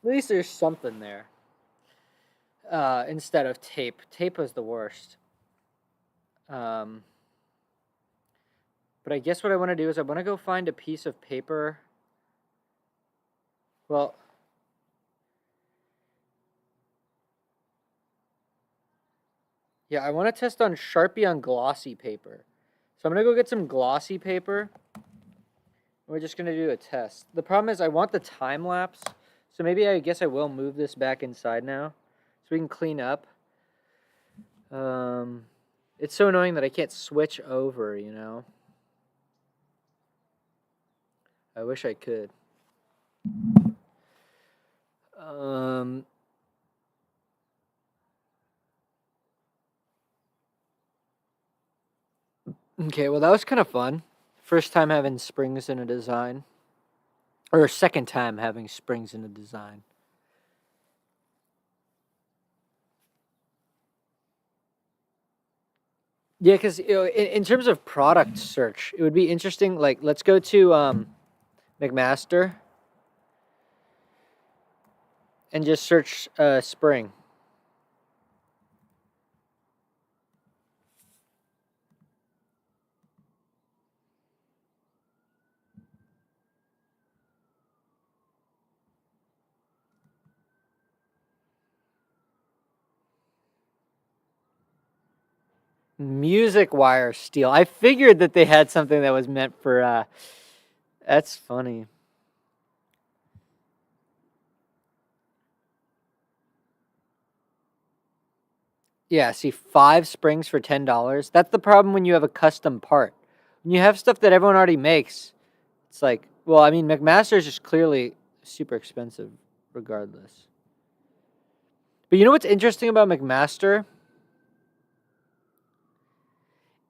least there's something there. Instead of tape. Tape was the worst. But I guess what I want to do is I want to go find a piece of paper. Well, yeah, I want to test on Sharpie on glossy paper. So I'm going to go get some glossy paper. We're just going to do a test. The problem is I want the time lapse. So maybe I guess I will move this back inside now so we can clean up. It's so annoying that I can't switch over, you know. I wish I could. Okay, well that was kind of fun. First time having springs in a design. Or second time having springs in a design. Yeah, because in terms of product search, it would be interesting. Like, let's go to McMaster and just search spring. Music wire steel. I figured that they had something that was meant for. That's funny. Yeah, see, 5 springs for $10. That's the problem when you have a custom part. When you have stuff that everyone already makes, it's like, well, I mean, McMaster is just clearly super expensive regardless. But you know what's interesting about McMaster?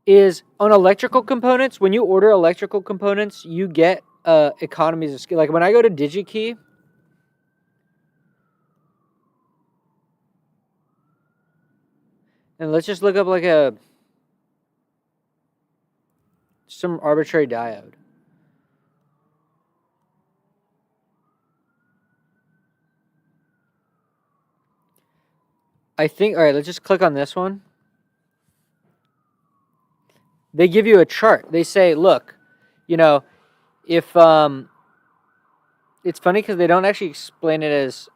Is on electrical components, when you order electrical components, you get economies of scale. Like when I go to DigiKey, and let's just look up like some arbitrary diode. I think, all right, let's just click on this one. They give you a chart. They say, look, you know, if it's funny because they don't actually explain it as,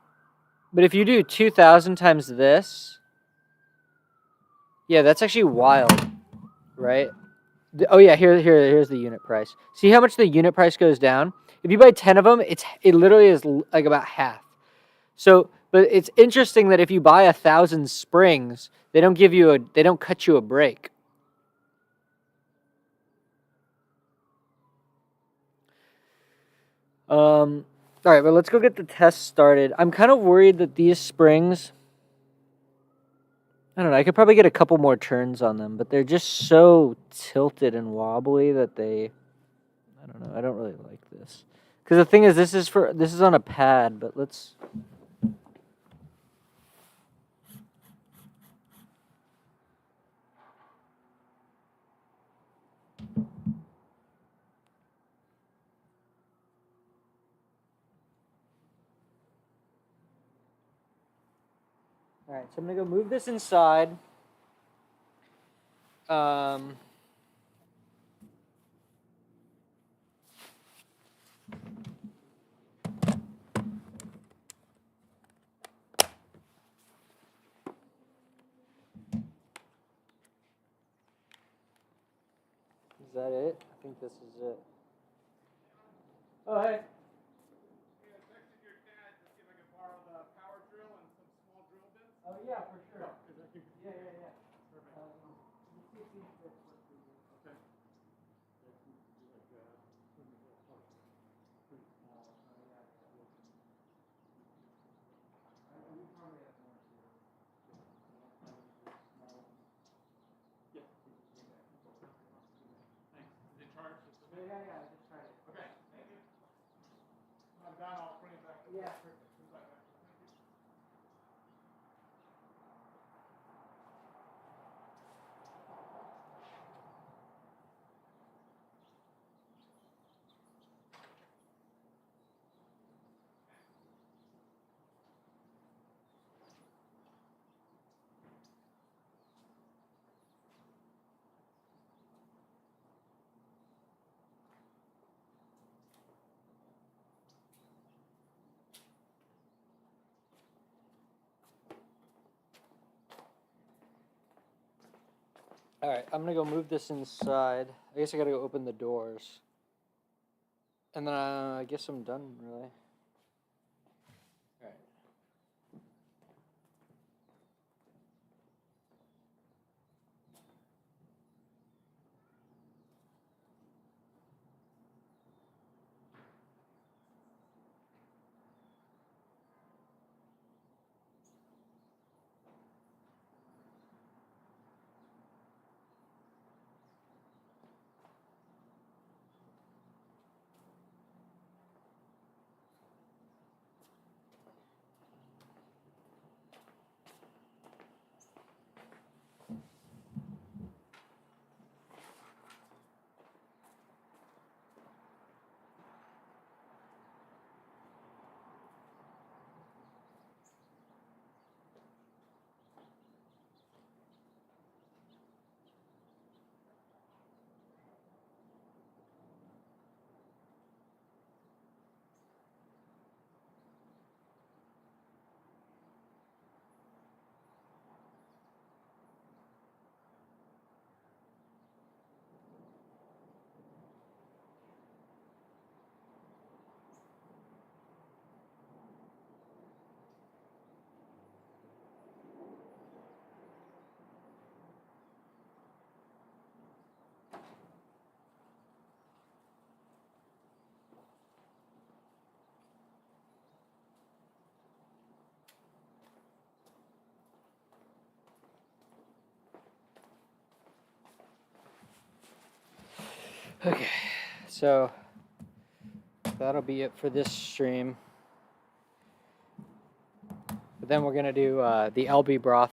but if you do 2,000 times this, yeah, that's actually wild, right? Oh yeah, here's the unit price. See how much the unit price goes down? If you buy 10 of them, it literally is like about half. So, but it's interesting that if you buy 1,000 springs, they don't cut you a break. All right, but let's go get the test started. I'm kind of worried that these springs, I don't know, I could probably get a couple more turns on them, but they're just so tilted and wobbly that I don't know, I don't really like this. Because the thing is, this is on a pad, but let's. All right, so I'm gonna go move this inside. Is that it? I think this is it. Oh, hey. Oh, yeah, for sure. Yeah. Yeah, I just tried it. Okay, thank you. I'm done, I'll bring it back. Yeah, perfect. All right, I'm gonna go move this inside. I guess I gotta go open the doors. And then I guess I'm done, really. All right. Okay, so that'll be it for this stream. But then we're gonna do the LB broth